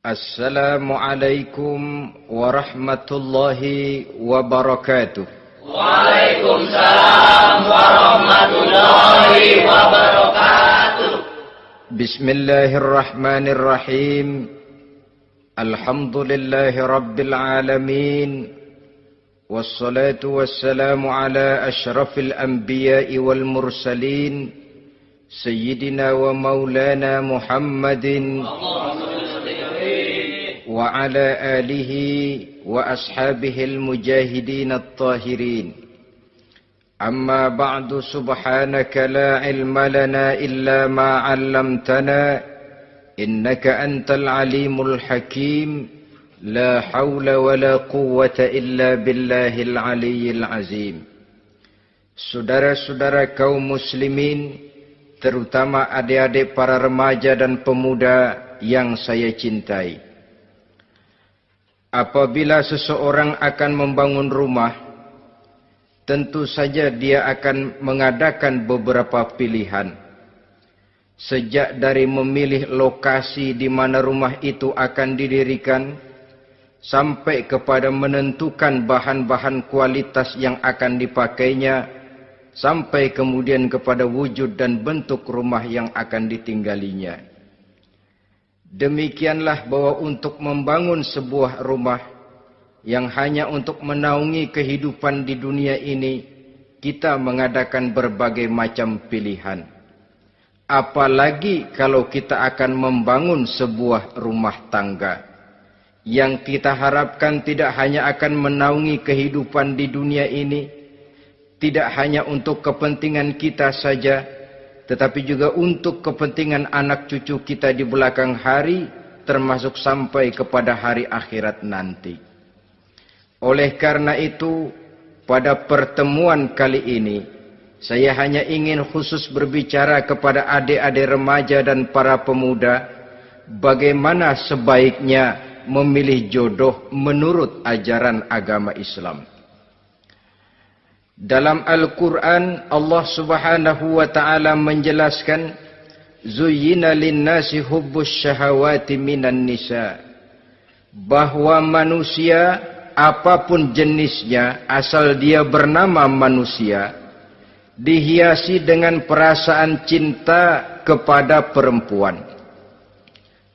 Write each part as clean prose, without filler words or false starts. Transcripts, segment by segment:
Assalamualaikum warahmatullahi wabarakatuh. Waalaikumsalam warahmatullahi wabarakatuh. Bismillahirrahmanirrahim. Alhamdulillahi rabbil alamin. Wassalatu wassalamu ala ashrafil anbiya'i wal mursalin. Sayyidina wa maulana Muhammadin wa ala alihi wa ashabihil mujahidin at-tahirin. Amma ba'du, subhanaka la ilma lana illa ma 'allamtana innaka antal alimul hakim. La hawla wa la quwwata illa billahil aliyyil azim. Saudara-saudara kaum muslimin, terutama adik-adik para remaja dan pemuda yang saya cintai. Apabila seseorang akan membangun rumah, tentu saja dia akan mengadakan beberapa pilihan. Sejak dari memilih lokasi di mana rumah itu akan didirikan, sampai kepada menentukan bahan-bahan kualitas yang akan dipakainya, sampai kemudian kepada wujud dan bentuk rumah yang akan ditinggalinya. Demikianlah bahwa untuk membangun sebuah rumah yang hanya untuk menaungi kehidupan di dunia ini, kita mengadakan berbagai macam pilihan. Apalagi kalau kita akan membangun sebuah rumah tangga yang kita harapkan tidak hanya akan menaungi kehidupan di dunia ini, tidak hanya untuk kepentingan kita saja, tetapi juga untuk kepentingan anak cucu kita di belakang hari, termasuk sampai kepada hari akhirat nanti. Oleh karena itu, pada pertemuan kali ini, saya hanya ingin khusus berbicara kepada adik-adik remaja dan para pemuda, bagaimana sebaiknya memilih jodoh menurut ajaran agama Islam. Dalam Al-Quran, Allah subhanahu wa ta'ala menjelaskan, Zuyyina linnasi hubbus syahawati minan nisa. Bahwa manusia, apapun jenisnya, asal dia bernama manusia, dihiasi dengan perasaan cinta kepada perempuan.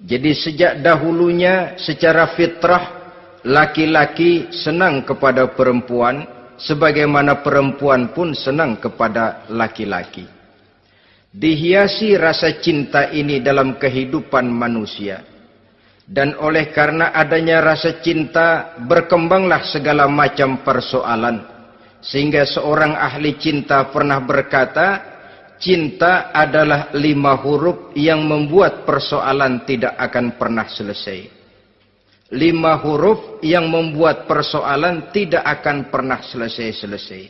Jadi sejak dahulunya, secara fitrah, laki-laki senang kepada perempuan, sebagaimana perempuan pun senang kepada laki-laki. Dihiasi rasa cinta ini dalam kehidupan manusia. Dan oleh karena adanya rasa cinta, berkembanglah segala macam persoalan. Sehingga seorang ahli cinta pernah berkata, cinta adalah 5 huruf yang membuat persoalan tidak akan pernah selesai. 5 huruf yang membuat persoalan tidak akan pernah selesai-selesai.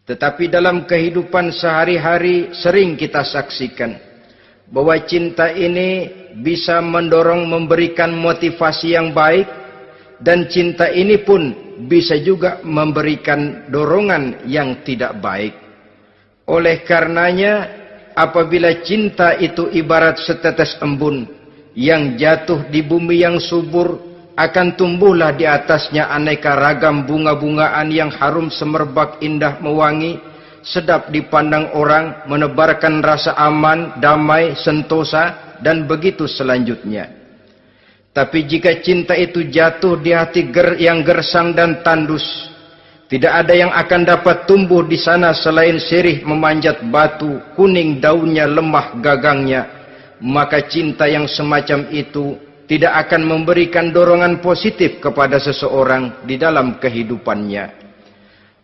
Tetapi dalam kehidupan sehari-hari sering kita saksikan bahwa cinta ini bisa mendorong, memberikan motivasi yang baik, dan cinta ini pun bisa juga memberikan dorongan yang tidak baik. Oleh karenanya, apabila cinta itu ibarat setetes embun yang jatuh di bumi yang subur, akan tumbuhlah di atasnya aneka ragam bunga-bungaan yang harum semerbak, indah, mewangi, sedap dipandang orang, menebarkan rasa aman, damai, sentosa, dan begitu selanjutnya. Tapi jika cinta itu jatuh di hati yang gersang dan tandus, tidak ada yang akan dapat tumbuh di sana selain sirih memanjat batu, kuning daunnya, lemah gagangnya. Maka cinta yang semacam itu tidak akan memberikan dorongan positif kepada seseorang di dalam kehidupannya.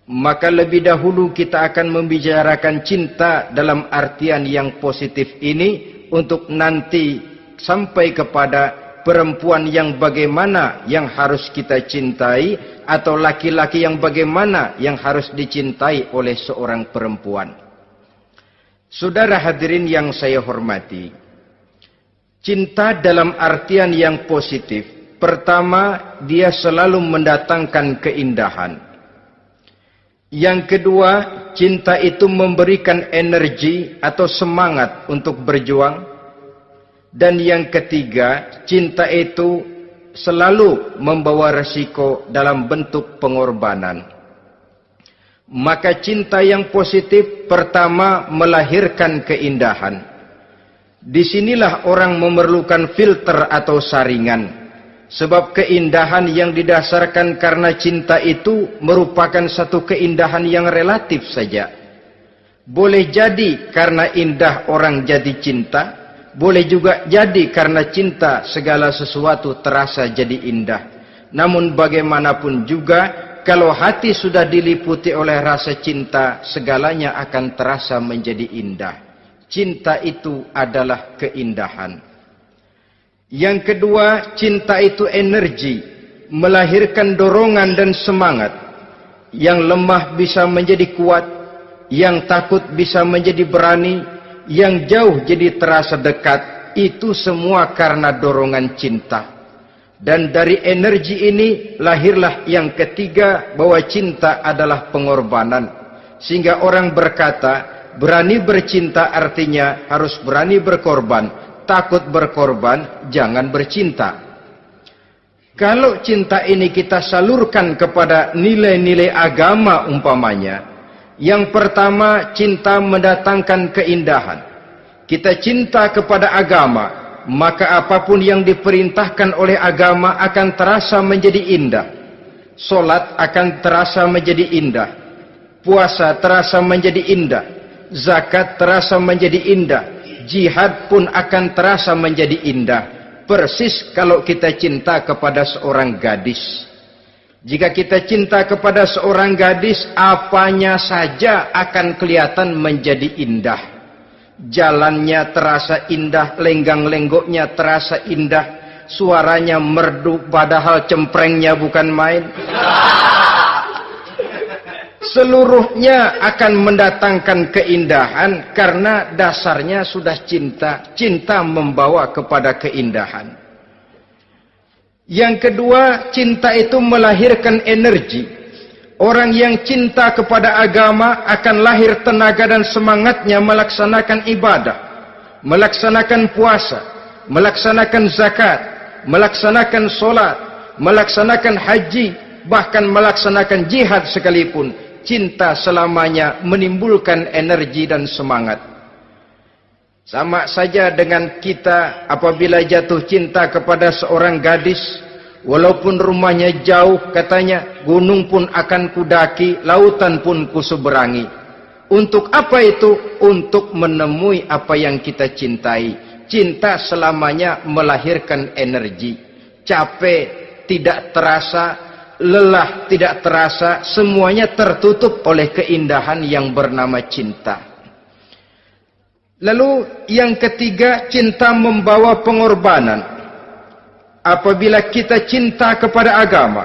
Maka lebih dahulu kita akan membicarakan cinta dalam artian yang positif ini, untuk nanti sampai kepada perempuan yang bagaimana yang harus kita cintai, atau laki-laki yang bagaimana yang harus dicintai oleh seorang perempuan. Saudara hadirin yang saya hormati, cinta dalam artian yang positif, pertama, dia selalu mendatangkan keindahan. Yang kedua, cinta itu memberikan energi atau semangat untuk berjuang. Dan yang ketiga, cinta itu selalu membawa resiko dalam bentuk pengorbanan. Maka cinta yang positif pertama melahirkan keindahan. Disinilah orang memerlukan filter atau saringan. Sebab keindahan yang didasarkan karena cinta itu merupakan satu keindahan yang relatif saja. Boleh jadi karena indah orang jadi cinta, boleh juga jadi karena cinta segala sesuatu terasa jadi indah. Namun bagaimanapun juga, kalau hati sudah diliputi oleh rasa cinta, segalanya akan terasa menjadi indah. Cinta itu adalah keindahan. Yang kedua, cinta itu energi, melahirkan dorongan dan semangat. Yang lemah bisa menjadi kuat, yang takut bisa menjadi berani, yang jauh jadi terasa dekat. Itu semua karena dorongan cinta. Dan dari energi ini lahirlah yang ketiga, bahwa cinta adalah pengorbanan. Sehingga orang berkata, berani bercinta artinya harus berani berkorban. Takut berkorban, jangan bercinta. Kalau cinta ini kita salurkan kepada nilai-nilai agama umpamanya, yang pertama, cinta mendatangkan keindahan. Kita cinta kepada agama, maka apapun yang diperintahkan oleh agama akan terasa menjadi indah. Solat akan terasa menjadi indah. Puasa terasa menjadi indah. Zakat terasa menjadi indah. Jihad pun akan terasa menjadi indah. Persis kalau kita cinta kepada seorang gadis. Jika kita cinta kepada seorang gadis, apanya saja akan kelihatan menjadi indah. Jalannya terasa indah, lenggang-lenggoknya terasa indah, suaranya merdu padahal cemprengnya bukan main. Seluruhnya akan mendatangkan keindahan karena dasarnya sudah cinta. Cinta membawa kepada keindahan. Yang kedua, cinta itu melahirkan energi. Orang yang cinta kepada agama akan lahir tenaga dan semangatnya melaksanakan ibadah, melaksanakan puasa, melaksanakan zakat, melaksanakan solat, melaksanakan haji, bahkan melaksanakan jihad sekalipun. Cinta selamanya menimbulkan energi dan semangat. Sama saja dengan kita apabila jatuh cinta kepada seorang gadis, walaupun rumahnya jauh, katanya, gunung pun akan kudaki, lautan pun kuseberangi. Untuk apa itu? Untuk menemui apa yang kita cintai. Cinta selamanya melahirkan energi. Capek tidak terasa, lelah tidak terasa, semuanya tertutup oleh keindahan yang bernama cinta. Lalu yang ketiga, cinta membawa pengorbanan. Apabila kita cinta kepada agama,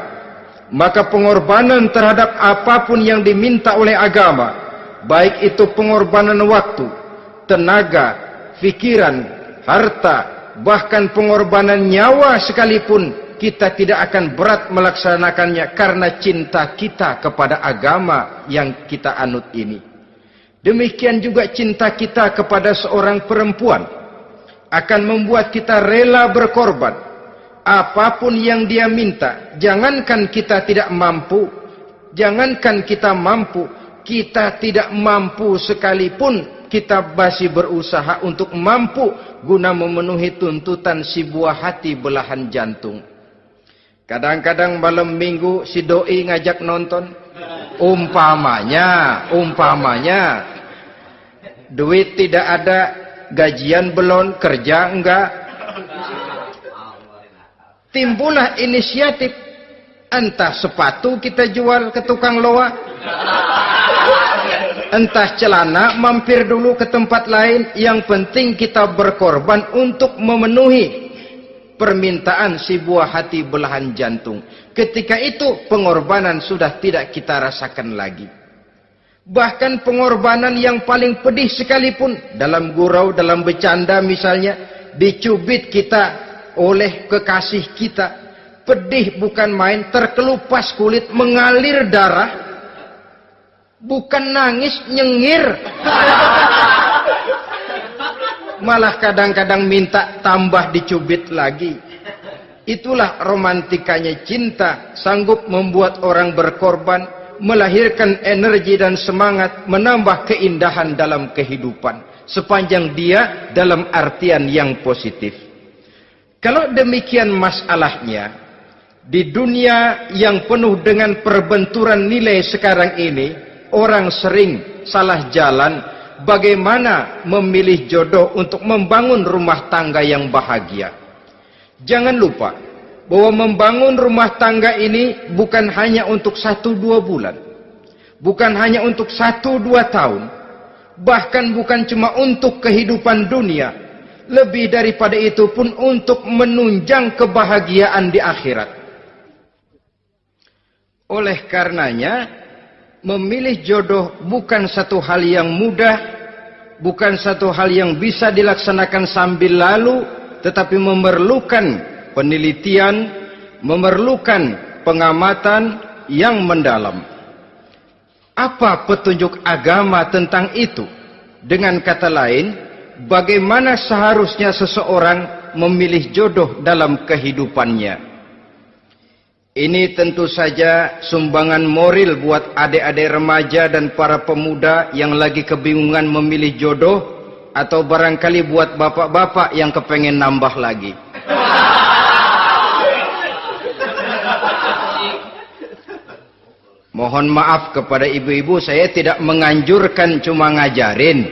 maka pengorbanan terhadap apapun yang diminta oleh agama, baik itu pengorbanan waktu, tenaga, pikiran, harta, bahkan pengorbanan nyawa sekalipun, kita tidak akan berat melaksanakannya karena cinta kita kepada agama yang kita anut ini. Demikian juga cinta kita kepada seorang perempuan akan membuat kita rela berkorban. Apapun yang dia minta, jangankan kita tidak mampu, jangankan kita mampu, kita tidak mampu sekalipun, kita masih berusaha untuk mampu guna memenuhi tuntutan si buah hati belahan jantung. Kadang-kadang malam minggu si doi ngajak nonton. Umpamanya, duit tidak ada, gajian belum, kerja enggak. Timbullah inisiatif. Entah sepatu kita jual ke tukang loa, entah celana mampir dulu ke tempat lain. Yang penting kita berkorban untuk memenuhi permintaan si buah hati belahan jantung. Ketika itu pengorbanan sudah tidak kita rasakan lagi. Bahkan pengorbanan yang paling pedih sekalipun, dalam gurau, dalam bercanda misalnya, dicubit kita oleh kekasih kita, pedih bukan main, terkelupas kulit, mengalir darah, bukan nangis, nyengir. malah kadang-kadang minta tambah dicubit lagi. Itulah romantikanya cinta, sanggup membuat orang berkorban, melahirkan energi dan semangat, menambah keindahan dalam kehidupan, sepanjang dia dalam artian yang positif. Kalau demikian masalahnya, di dunia yang penuh dengan perbenturan nilai sekarang ini, orang sering salah jalan bagaimana memilih jodoh untuk membangun rumah tangga yang bahagia. Jangan lupa bahwa membangun rumah tangga ini bukan hanya untuk 1-2 bulan, bukan hanya untuk 1-2 tahun, bahkan bukan cuma untuk kehidupan dunia, lebih daripada itu pun untuk menunjang kebahagiaan di akhirat. Oleh karenanya, memilih jodoh bukan satu hal yang mudah, bukan satu hal yang bisa dilaksanakan sambil lalu, tetapi memerlukan penelitian, memerlukan pengamatan yang mendalam. Apa petunjuk agama tentang itu? Dengan kata lain, bagaimana seharusnya seseorang memilih jodoh dalam kehidupannya? Ini tentu saja sumbangan moral buat adik-adik remaja dan para pemuda yang lagi kebingungan memilih jodoh, atau barangkali buat bapak-bapak yang kepengen nambah lagi. Mohon maaf kepada ibu-ibu, saya tidak menganjurkan, cuma ngajarin.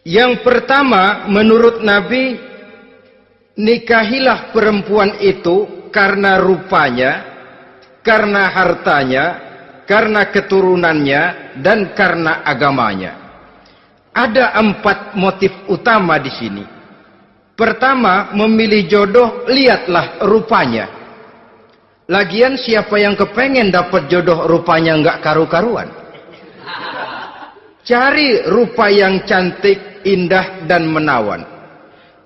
Yang pertama, menurut Nabi, nikahilah perempuan itu karena rupanya, karena hartanya, karena keturunannya, dan karena agamanya. Ada 4 motif utama di sini. Pertama, memilih jodoh, lihatlah rupanya. Lagian siapa yang kepengen dapat jodoh rupanya nggak karu-karuan? Cari rupa yang cantik, indah, dan menawan.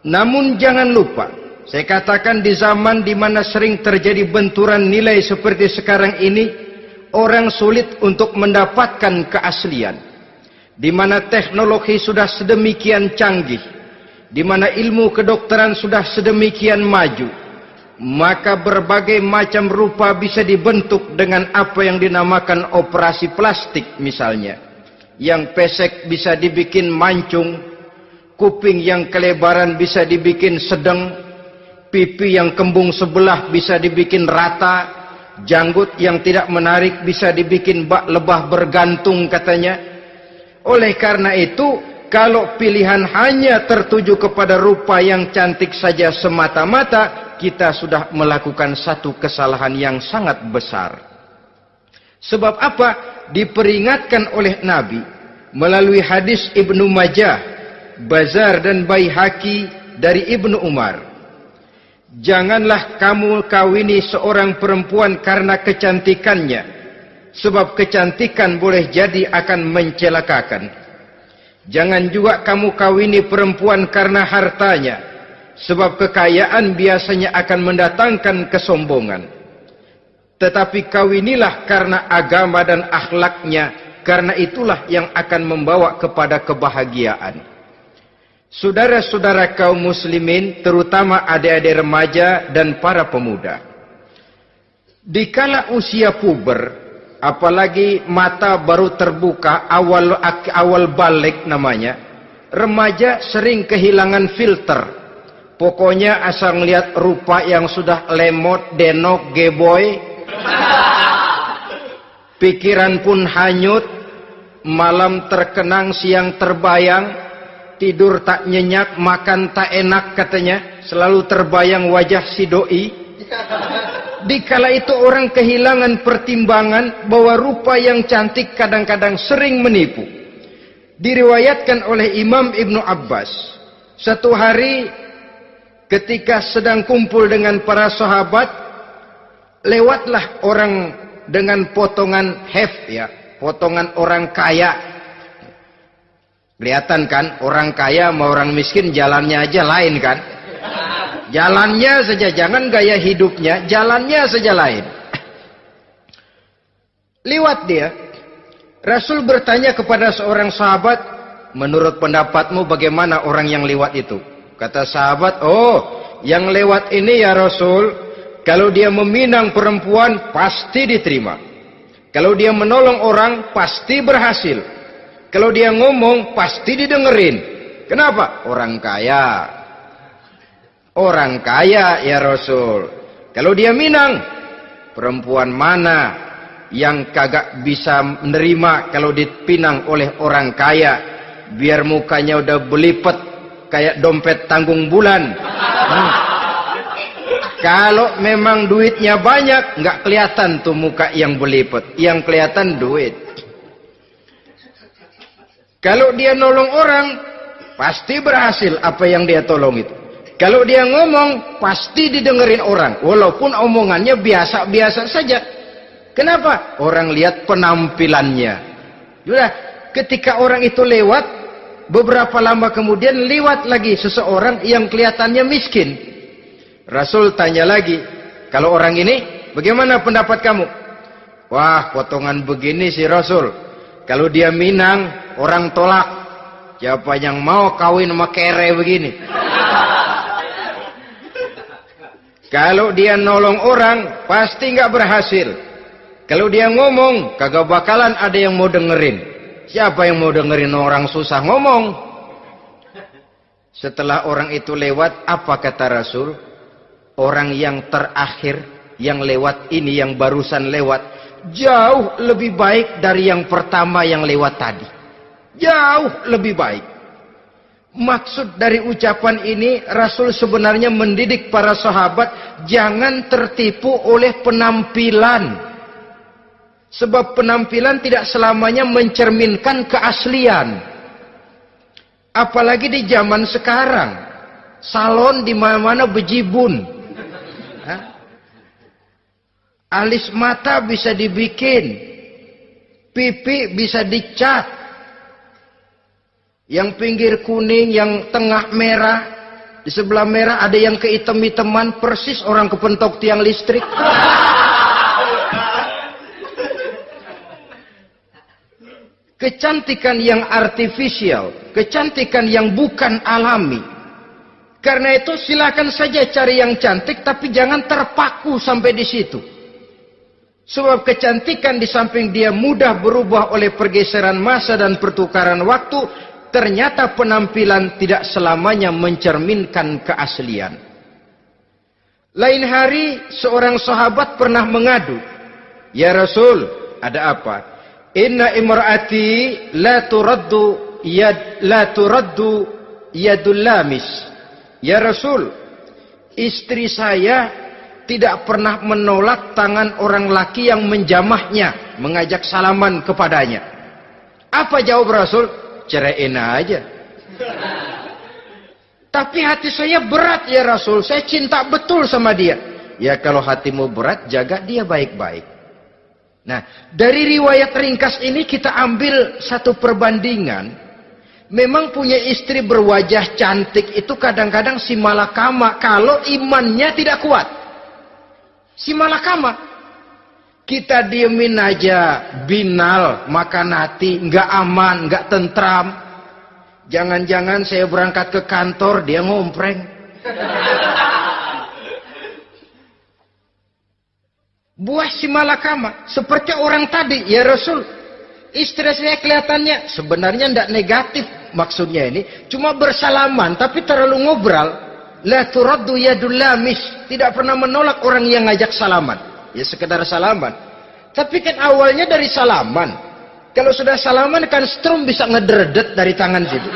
Namun jangan lupa, saya katakan di zaman di mana sering terjadi benturan nilai seperti sekarang ini, orang sulit untuk mendapatkan keaslian. Di mana teknologi sudah sedemikian canggih, di mana ilmu kedokteran sudah sedemikian maju, maka berbagai macam rupa bisa dibentuk dengan apa yang dinamakan operasi plastik misalnya. Yang pesek bisa dibikin mancung, kuping yang kelebaran bisa dibikin sedang, pipi yang kembung sebelah bisa dibikin rata, janggut yang tidak menarik bisa dibikin bak lebah bergantung katanya. Oleh karena itu, kalau pilihan hanya tertuju kepada rupa yang cantik saja semata-mata, kita sudah melakukan satu kesalahan yang sangat besar. Sebab apa? Diperingatkan oleh Nabi melalui hadis Ibnu Majah, Bazar dan Baihaqi dari Ibnu Umar. Janganlah kamu kawini seorang perempuan karena kecantikannya, sebab kecantikan boleh jadi akan mencelakakan. Jangan juga kamu kawini perempuan karena hartanya, sebab kekayaan biasanya akan mendatangkan kesombongan. Tetapi kawinilah karena agama dan akhlaknya, karena itulah yang akan membawa kepada kebahagiaan. Saudara-saudara kaum muslimin, terutama adik-adik remaja dan para pemuda, dikala usia puber, apalagi mata baru terbuka, awal balik namanya, remaja sering kehilangan filter. Pokoknya asal ngelihat rupa yang sudah lemot, denok, geboy, pikiran pun hanyut, malam terkenang, siang terbayang, tidur tak nyenyak, makan tak enak katanya, selalu terbayang wajah si doi. Dikala itu orang kehilangan pertimbangan bahwa rupa yang cantik kadang-kadang sering menipu. Diriwayatkan oleh Imam Ibnu Abbas, satu hari ketika sedang kumpul dengan para sahabat, lewatlah orang dengan potongan potongan orang kaya. Kelihatan kan, orang kaya sama orang miskin jalannya aja lain kan? Jalannya saja, jangan gaya hidupnya, jalannya saja lain. Lewat dia, Rasul bertanya kepada seorang sahabat, menurut pendapatmu bagaimana orang yang lewat itu? Kata sahabat, oh, yang lewat ini ya Rasul, kalau dia meminang perempuan pasti diterima. Kalau dia menolong orang pasti berhasil. Kalau dia ngomong pasti didengerin. Kenapa? Orang kaya. Orang kaya ya Rasul. Kalau dia minang, perempuan mana yang kagak bisa menerima kalau dipinang oleh orang kaya? Biar mukanya udah belipet kayak dompet tanggung bulan. Kalau memang duitnya banyak, nggak kelihatan tuh muka yang belipet. Yang kelihatan duit. Kalau dia nolong orang, pasti berhasil apa yang dia tolong itu. Kalau dia ngomong, pasti didengerin orang. Walaupun omongannya biasa-biasa saja. Kenapa? Orang lihat penampilannya. Sudah, ketika orang itu lewat, beberapa lama kemudian lewat lagi seseorang yang kelihatannya miskin. Rasul tanya lagi, kalau orang ini, bagaimana pendapat kamu? Wah, potongan begini sih Rasul. Kalau dia minang, orang tolak. Siapa yang mau kawin sama kere begini? Kalau dia nolong orang, pasti nggak berhasil. Kalau dia ngomong, kagak bakalan ada yang mau dengerin. Siapa yang mau dengerin orang susah ngomong? Setelah orang itu lewat, apa kata Rasul? Orang yang terakhir, yang lewat ini, yang barusan lewat, jauh lebih baik dari yang pertama yang lewat tadi. Jauh lebih baik. Maksud dari ucapan ini, Rasul sebenarnya mendidik para sahabat jangan tertipu oleh penampilan. Sebab penampilan tidak selamanya mencerminkan keaslian. Apalagi di zaman sekarang, salon di mana-mana bejibun. Alis mata bisa dibikin, pipi bisa dicat. Yang pinggir kuning, yang tengah merah, di sebelah merah ada yang kehitam-hitaman, persis orang kepentok tiang listrik. Kecantikan yang artifisial, kecantikan yang bukan alami. Karena itu silakan saja cari yang cantik, tapi jangan terpaku sampai di situ. Sebab kecantikan di samping dia mudah berubah oleh pergeseran masa dan pertukaran waktu, ternyata penampilan tidak selamanya mencerminkan keaslian. Lain hari seorang sahabat pernah mengadu, "Ya Rasul, ada apa? Inna imra'ati la turaddu yadul lamis." Ya Rasul, istri saya tidak pernah menolak tangan orang laki yang menjamahnya, mengajak salaman kepadanya. Apa jawab Rasul? Ceraiin aja. Tapi hati saya berat ya Rasul, saya cinta betul sama dia. Ya kalau hatimu berat, jaga dia baik-baik. Nah, dari riwayat ringkas ini kita ambil satu perbandingan. Memang punya istri berwajah cantik itu kadang-kadang si malakama kalau imannya tidak kuat. Si malakama. Kita diemin aja, binal, makan hati, nggak aman, nggak tentram. Jangan-jangan saya berangkat ke kantor, dia ngompreng. Buah si malakama, seperti orang tadi, ya Rasul. Istri saya kelihatannya sebenarnya tidak negatif maksudnya ini, cuma bersalaman, tapi terlalu ngobrol. La turaddu yadul lamis, tidak pernah menolak orang yang ngajak salaman. Ya sekedar salaman. Tapi kan awalnya dari salaman. Kalau sudah salaman kan strum bisa ngederdet dari tangan situ.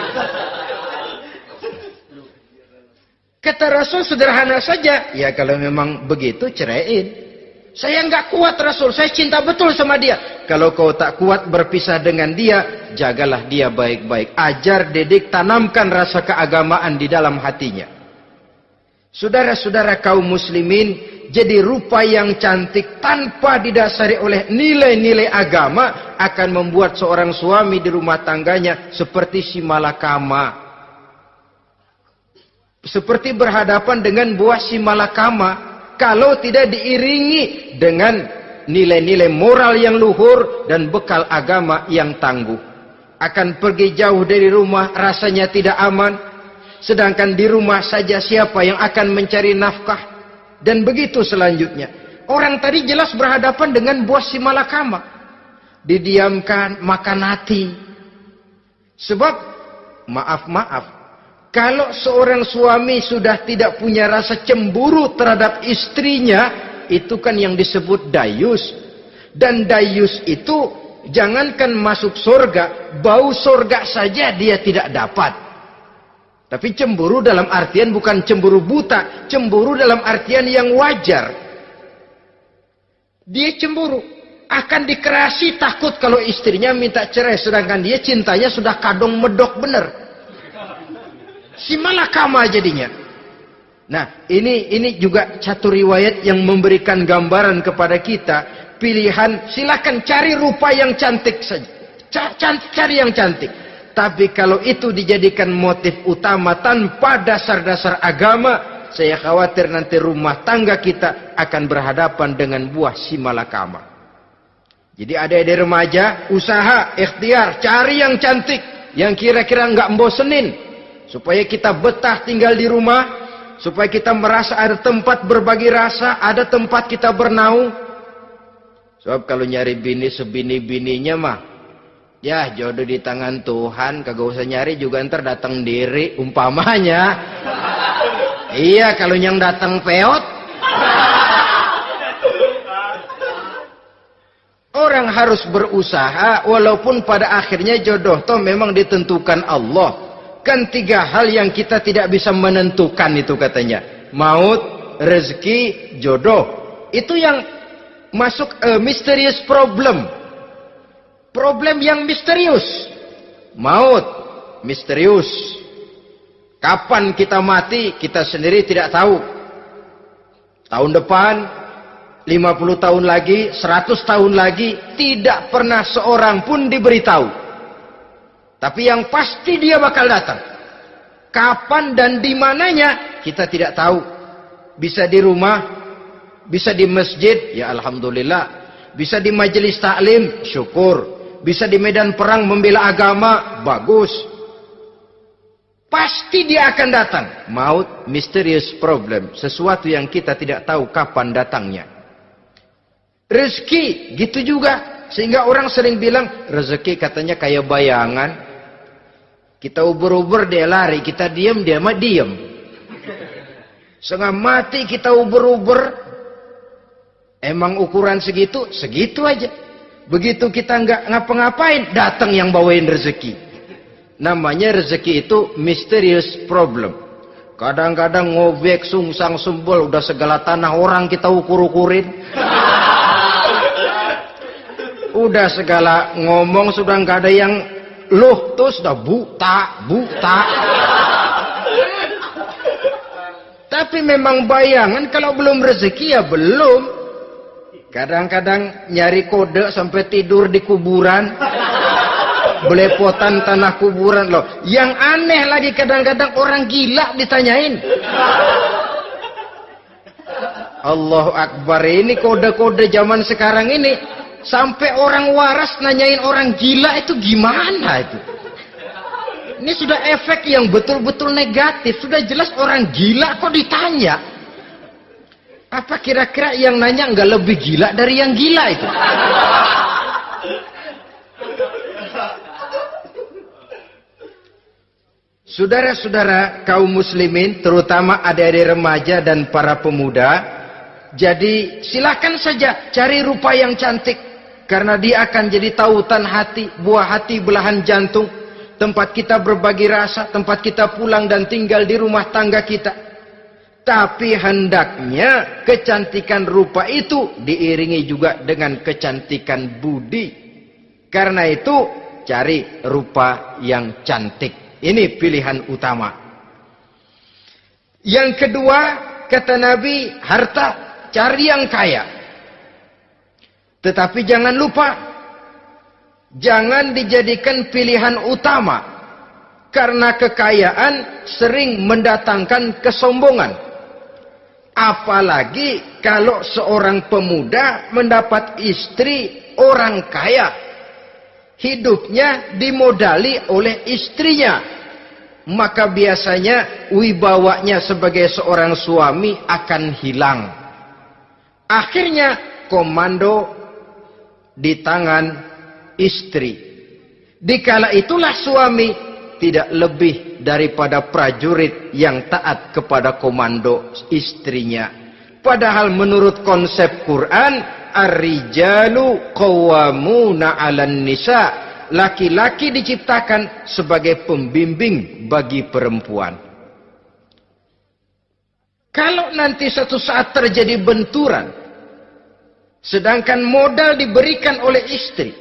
Kata Rasul sederhana saja. Ya kalau memang begitu ceraiin. Saya nggak kuat Rasul, saya cinta betul sama dia. Kalau kau tak kuat berpisah dengan dia, jagalah dia baik-baik. Ajar, didik, tanamkan rasa keagamaan di dalam hatinya. Saudara-saudara kaum muslimin, jadi rupa yang cantik tanpa didasari oleh nilai-nilai agama akan membuat seorang suami di rumah tangganya seperti si malakama. Seperti berhadapan dengan buah si malakama kalau tidak diiringi dengan nilai-nilai moral yang luhur dan bekal agama yang tangguh. akan pergi jauh dari rumah rasanya tidak aman, sedangkan di rumah saja siapa yang akan mencari nafkah, dan begitu selanjutnya. Orang tadi jelas berhadapan dengan buah si malakama, didiamkan, makan hati. Sebab maaf, kalau seorang suami sudah tidak punya rasa cemburu terhadap istrinya, itu kan yang disebut dayus. Dan dayus itu jangankan masuk surga, bau surga saja dia tidak dapat. Tapi cemburu dalam artian bukan cemburu buta, cemburu dalam artian yang wajar. Dia cemburu, akan dikerasi takut kalau istrinya minta cerai, sedangkan dia cintanya sudah kadung medok bener. Si malakama jadinya. Nah, ini juga satu riwayat yang memberikan gambaran kepada kita. Pilihan, silakan cari rupa yang cantik saja. Cari yang cantik. Tapi kalau itu dijadikan motif utama tanpa dasar-dasar agama, saya khawatir nanti rumah tangga kita akan berhadapan dengan buah si malakama. Jadi adik-adik remaja, usaha, ikhtiar, cari yang cantik, yang kira-kira nggak membosenin, supaya kita betah tinggal di rumah, supaya kita merasa ada tempat berbagi rasa, ada tempat kita bernaung. Sebab kalau nyari bini sebini-bininya mah, ya jodoh di tangan Tuhan, kagak usah nyari juga ntar datang diri, umpamanya. Iya, kalau yang datang peot. Orang harus berusaha, walaupun pada akhirnya jodoh toh memang ditentukan Allah. Kan 3 hal yang kita tidak bisa menentukan itu katanya. Maut, rezeki, jodoh. Itu yang masuk mysterious problem. Problem yang misterius. Maut, misterius. Kapan kita mati, kita sendiri tidak tahu. Tahun depan, 50 tahun lagi, 100 tahun lagi, tidak pernah seorang pun diberitahu. Tapi yang pasti dia bakal datang. Kapan dan di mananya, kita tidak tahu. Bisa di rumah, bisa di masjid, ya alhamdulillah. Bisa di majelis taklim, syukur. Bisa di medan perang membela agama, bagus. Pasti dia akan datang. Maut, mysterious problem. Sesuatu yang kita tidak tahu kapan datangnya. Rezeki, gitu juga. Sehingga orang sering bilang, rezeki katanya kayak bayangan. Kita uber-uber, dia lari. Kita diam, dia mah diam. Setengah mati kita uber-uber. Emang ukuran segitu, segitu aja. Begitu kita nggak ngapa-ngapain, datang yang bawain rezeki. Namanya rezeki itu mysterious problem. Kadang-kadang ngobek, sungsang, sumbul, udah segala tanah orang kita ukur-ukurin. Udah segala ngomong sudah nggak ada yang loh, tuh sudah buta. Tapi memang bayangan, kalau belum rezeki ya belum. Kadang-kadang nyari kode sampai tidur di kuburan. Belepotan tanah kuburan loh. Yang aneh lagi kadang-kadang orang gila ditanyain. Allahu Akbar, ini kode-kode zaman sekarang ini. Sampai orang waras nanyain orang gila, itu gimana itu? Ini sudah efek yang betul-betul negatif. Sudah jelas orang gila kok ditanya. Apa kira-kira yang nanya nggak lebih gila dari yang gila itu? Saudara-saudara kaum muslimin, terutama adik-adik remaja dan para pemuda, jadi silakan saja cari rupa yang cantik, karena dia akan jadi tautan hati, buah hati belahan jantung, tempat kita berbagi rasa, tempat kita pulang dan tinggal di rumah tangga kita. Tapi hendaknya kecantikan rupa itu diiringi juga dengan kecantikan budi. Karena itu cari rupa yang cantik. Ini pilihan utama. Yang kedua, kata Nabi, harta, cari yang kaya. Tetapi jangan lupa, jangan dijadikan pilihan utama. Karena kekayaan sering mendatangkan kesombongan. Apalagi kalau seorang pemuda mendapat istri orang kaya. hidupnya dimodali oleh istrinya, maka biasanya wibawanya sebagai seorang suami akan hilang. Akhirnya komando di tangan istri. Dikala itulah suami tidak lebih daripada prajurit yang taat kepada komando istrinya. Padahal menurut konsep Quran, ar-rijalu qawwamuna 'alan nisa, laki-laki diciptakan sebagai pembimbing bagi perempuan. Kalau nanti suatu saat terjadi benturan, sedangkan modal diberikan oleh istri,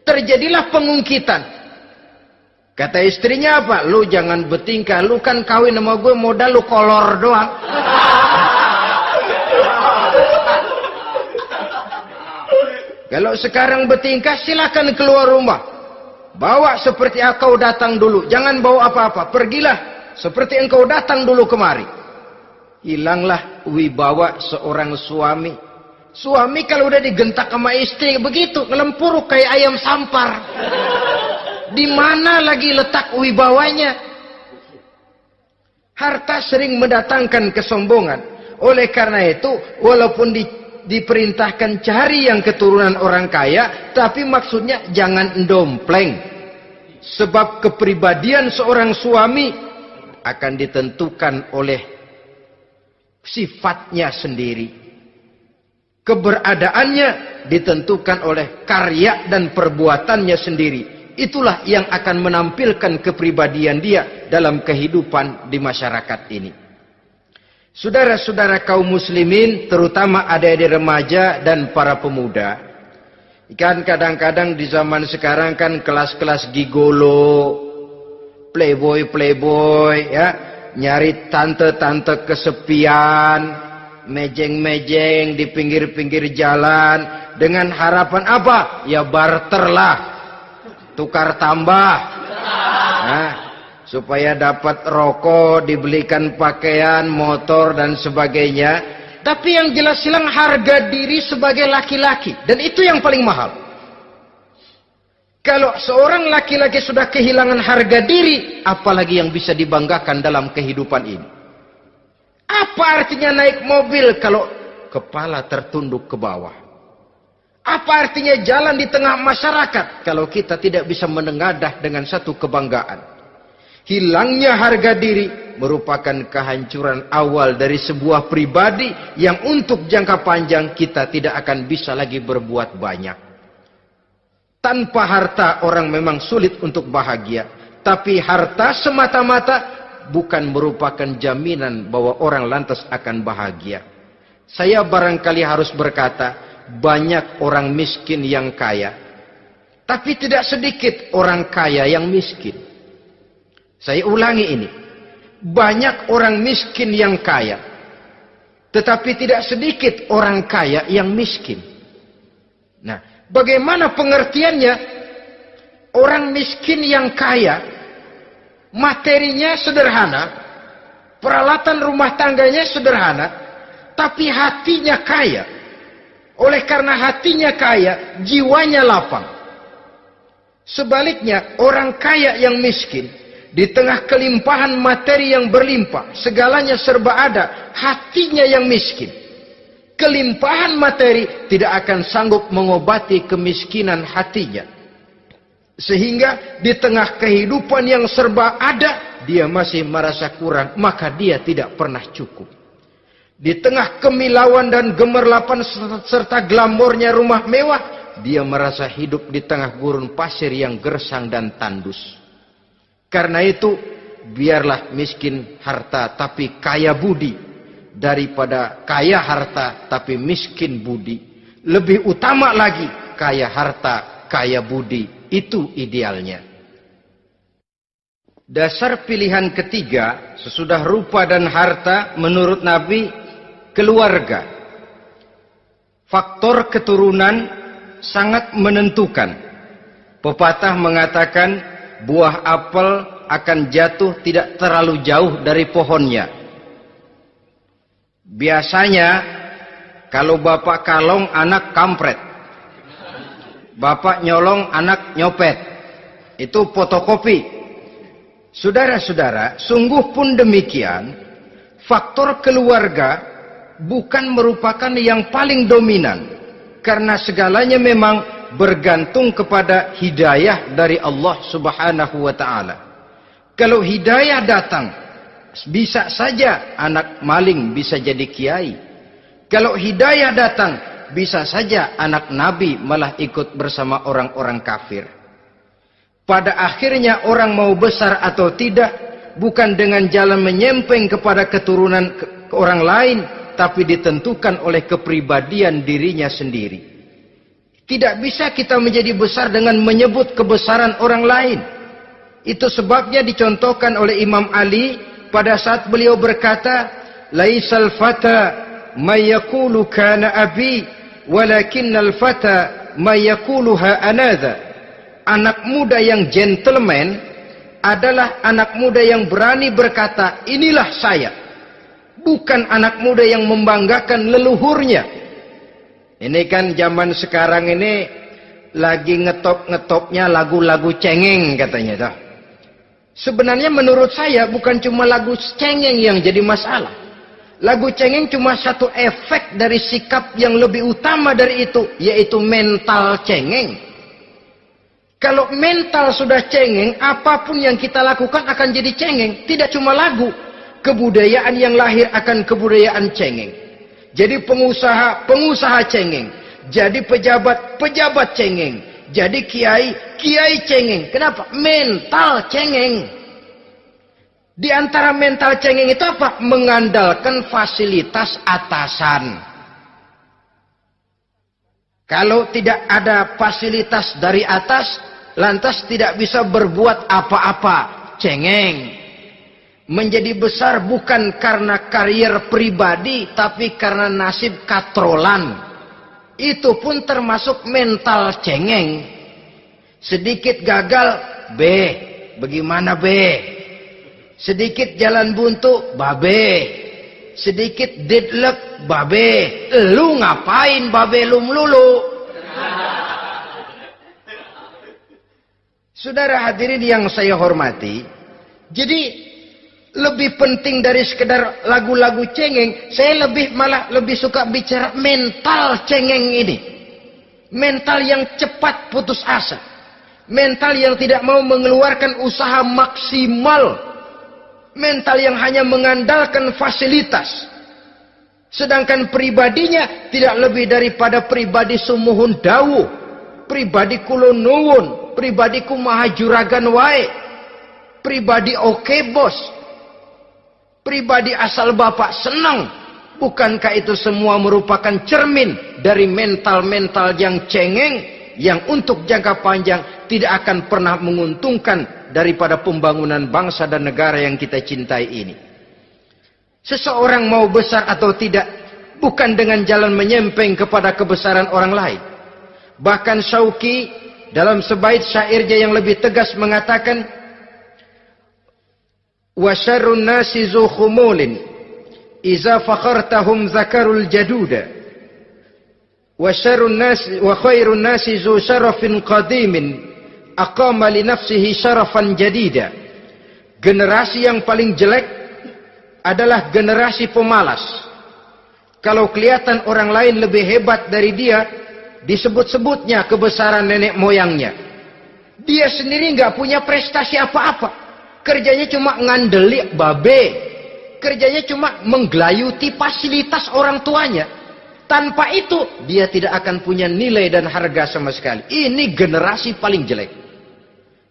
terjadilah pengungkitan. Kata istrinya apa? Lu jangan bertingkah, lu kan kawin sama gue modal lu kolor doang. Kalau sekarang bertingkah, silakan keluar rumah. Bawa seperti engkau datang dulu. Jangan bawa apa-apa. Pergilah seperti engkau datang dulu kemari. Hilanglah wibawa seorang suami. Suami kalau udah digentak sama istri begitu, ngelempuruk kayak ayam sampar. Di mana lagi letak wibawanya? Harta sering mendatangkan kesombongan. Oleh karena itu, walaupun diperintahkan cari yang keturunan orang kaya, tapi maksudnya jangan dompleng. Sebab kepribadian seorang suami akan ditentukan oleh sifatnya sendiri. Keberadaannya ditentukan oleh karya dan perbuatannya sendiri. Itulah yang akan menampilkan kepribadian dia dalam kehidupan di masyarakat ini. Saudara-saudara kaum muslimin, terutama adik-adik remaja dan para pemuda, kan kadang-kadang di zaman sekarang kan kelas-kelas gigolo, playboy ya, nyari tante-tante kesepian, mejeng-mejeng di pinggir-pinggir jalan dengan harapan apa? Ya barter lah, tukar tambah. Nah, supaya dapat rokok, dibelikan pakaian, motor dan sebagainya. Tapi yang jelas hilang harga diri sebagai laki-laki, dan itu yang paling mahal. Kalau seorang laki-laki sudah kehilangan harga diri, apalagi yang bisa dibanggakan dalam kehidupan ini? Apa artinya naik mobil kalau kepala tertunduk ke bawah? Apa artinya jalan di tengah masyarakat kalau kita tidak bisa menengadah dengan satu kebanggaan? Hilangnya harga diri merupakan kehancuran awal dari sebuah pribadi yang untuk jangka panjang kita tidak akan bisa lagi berbuat banyak. Tanpa harta orang memang sulit untuk bahagia, tapi harta semata-mata bukan merupakan jaminan bahwa orang lantas akan bahagia. Saya barangkali harus berkata, banyak orang miskin yang kaya, tapi tidak sedikit orang kaya yang miskin. Saya ulangi ini. Banyak orang miskin yang kaya, tetapi tidak sedikit orang kaya yang miskin. Nah, bagaimana pengertiannya? Orang miskin yang kaya, materinya sederhana, peralatan rumah tangganya sederhana, tapi hatinya kaya. Oleh karena hatinya kaya, jiwanya lapang. Sebaliknya, orang kaya yang miskin, di tengah kelimpahan materi yang berlimpah, segalanya serba ada, hatinya yang miskin. Kelimpahan materi tidak akan sanggup mengobati kemiskinan hatinya. Sehingga di tengah kehidupan yang serba ada, dia masih merasa kurang, maka dia tidak pernah cukup. Di tengah kemilauan dan gemerlapan serta glamornya rumah mewah, dia merasa hidup di tengah gurun pasir yang gersang dan tandus. Karena itu, biarlah miskin harta tapi kaya budi, daripada kaya harta tapi miskin budi. Lebih utama lagi, kaya harta, kaya budi. Itu idealnya. Dasar pilihan ketiga, sesudah rupa dan harta, menurut Nabi, keluarga. Faktor keturunan sangat menentukan. Pepatah mengatakan, buah apel akan jatuh tidak terlalu jauh dari pohonnya. Biasanya kalau bapak kalong, anak kampret. Bapak nyolong, anak nyopet. Itu fotokopi. Saudara-saudara, sungguh pun demikian, faktor keluarga bukan merupakan yang paling dominan. Karena segalanya memang bergantung kepada hidayah dari Allah Subhanahu wa ta'ala. Kalau hidayah datang, bisa saja anak maling bisa jadi kiai. Kalau hidayah datang, bisa saja anak Nabi malah ikut bersama orang-orang kafir. Pada akhirnya orang mau besar atau tidak, bukan dengan jalan menyempeng kepada keturunan orang lain, tapi ditentukan oleh kepribadian dirinya sendiri. Tidak bisa kita menjadi besar dengan menyebut kebesaran orang lain. Itu sebabnya dicontohkan oleh Imam Ali pada saat beliau berkata, "Laisal fata may yaqulu kana abi, walakinnal fata may yaquluha anadha." Anak muda yang gentleman adalah anak muda yang berani berkata, "Inilah saya." Bukan anak muda yang membanggakan leluhurnya. Ini kan zaman sekarang ini lagi ngetop-ngetopnya lagu-lagu cengeng katanya dah. Sebenarnya menurut saya bukan cuma lagu cengeng yang jadi masalah. Lagu cengeng cuma satu efek dari sikap yang lebih utama dari itu, yaitu mental cengeng. Kalau mental sudah cengeng, apapun yang kita lakukan akan jadi cengeng. Tidak cuma lagu, kebudayaan yang lahir akan kebudayaan cengeng. Jadi pengusaha cengeng. Jadi pejabat cengeng. Jadi kiai cengeng. Kenapa? Mental cengeng. Di antara mental cengeng itu apa? Mengandalkan fasilitas atasan. Kalau tidak ada fasilitas dari atas, lantas tidak bisa berbuat apa-apa. Cengeng. Menjadi besar bukan karena karier pribadi, tapi karena nasib katrolan. Itu pun termasuk mental cengeng. Sedikit gagal, bagaimana sedikit jalan buntu, sedikit deadlock, lu ngapain lu melulu? Saudara hadirin yang saya hormati, jadi lebih penting dari sekedar lagu-lagu cengeng, saya malah lebih suka bicara mental cengeng ini. Mental yang cepat putus asa. Mental yang tidak mau mengeluarkan usaha maksimal. Mental yang hanya mengandalkan fasilitas. Sedangkan pribadinya tidak lebih daripada pribadi sumuhun dawu. Pribadi kulo nuwun. Pribadi kumaha juragan wae. Pribadi oke bos. Pribadi asal bapak senang. Bukankah itu semua merupakan cermin dari mental-mental yang cengeng, yang untuk jangka panjang tidak akan pernah menguntungkan daripada pembangunan bangsa dan negara yang kita cintai ini. Seseorang mau besar atau tidak, bukan dengan jalan menyempeng kepada kebesaran orang lain. Bahkan Syauqi dalam sebaik syairnya yang lebih tegas mengatakan, wa syarrun nasi zu khumulin iza fakhartahum zakarul jaduda wa syarrun nasi wa khairun nasi zu syarafin qadimin aqama li nafsihi syarafan jadida. Generasi yang paling jelek adalah generasi pemalas. Kalau kelihatan orang lain lebih hebat dari dia, disebut-sebutnya kebesaran nenek moyangnya. Dia sendiri nggak punya prestasi apa-apa. Kerjanya cuma ngandeli kerjanya cuma menggelayuti fasilitas orang tuanya. Tanpa itu dia tidak akan punya nilai dan harga sama sekali. Ini generasi paling jelek.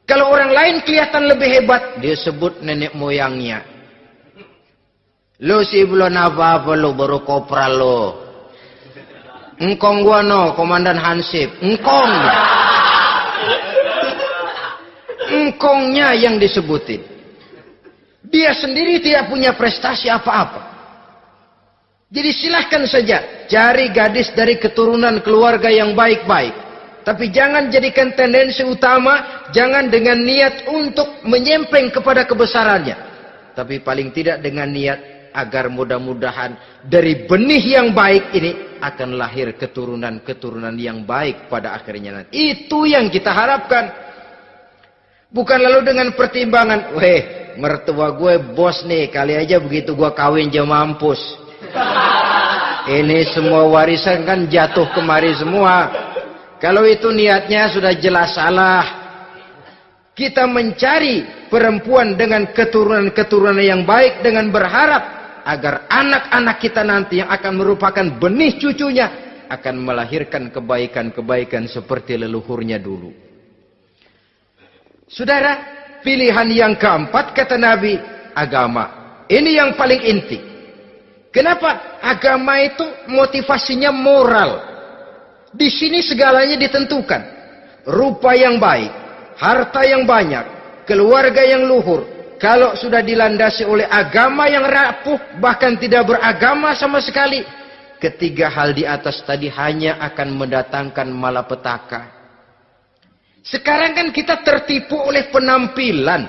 Kalau orang lain kelihatan lebih hebat, dia sebut nenek moyangnya. Lo sih belum apa-apa lo, baru kopral lo. Engkong gua no, komandan Hansip. Engkongnya yang disebutin. Dia sendiri tidak punya prestasi apa-apa. Jadi silahkan saja cari gadis dari keturunan keluarga yang baik-baik. Tapi jangan jadikan tendensi utama, jangan dengan niat untuk menyempeng kepada kebesarannya. Tapi paling tidak dengan niat agar mudah-mudahan dari benih yang baik ini akan lahir keturunan-keturunan yang baik pada akhirnya nanti. Itu yang kita harapkan. Bukan lalu dengan pertimbangan, weh, mertua gue bos nih, kali aja begitu gue kawin aja mampus. Ini semua warisan kan jatuh kemari semua. Kalau itu niatnya sudah jelas salah. Kita mencari perempuan dengan keturunan-keturunan yang baik dengan berharap agar anak-anak kita nanti yang akan merupakan benih cucunya akan melahirkan kebaikan-kebaikan seperti leluhurnya dulu. Saudara, pilihan yang keempat kata Nabi, agama. Ini yang paling inti. Kenapa? Agama itu motivasinya moral. Di sini segalanya ditentukan. Rupa yang baik, harta yang banyak, keluarga yang luhur. Kalau sudah dilandasi oleh agama yang rapuh, bahkan tidak beragama sama sekali, ketiga hal di atas tadi hanya akan mendatangkan malapetaka. Sekarang kan kita tertipu oleh penampilan.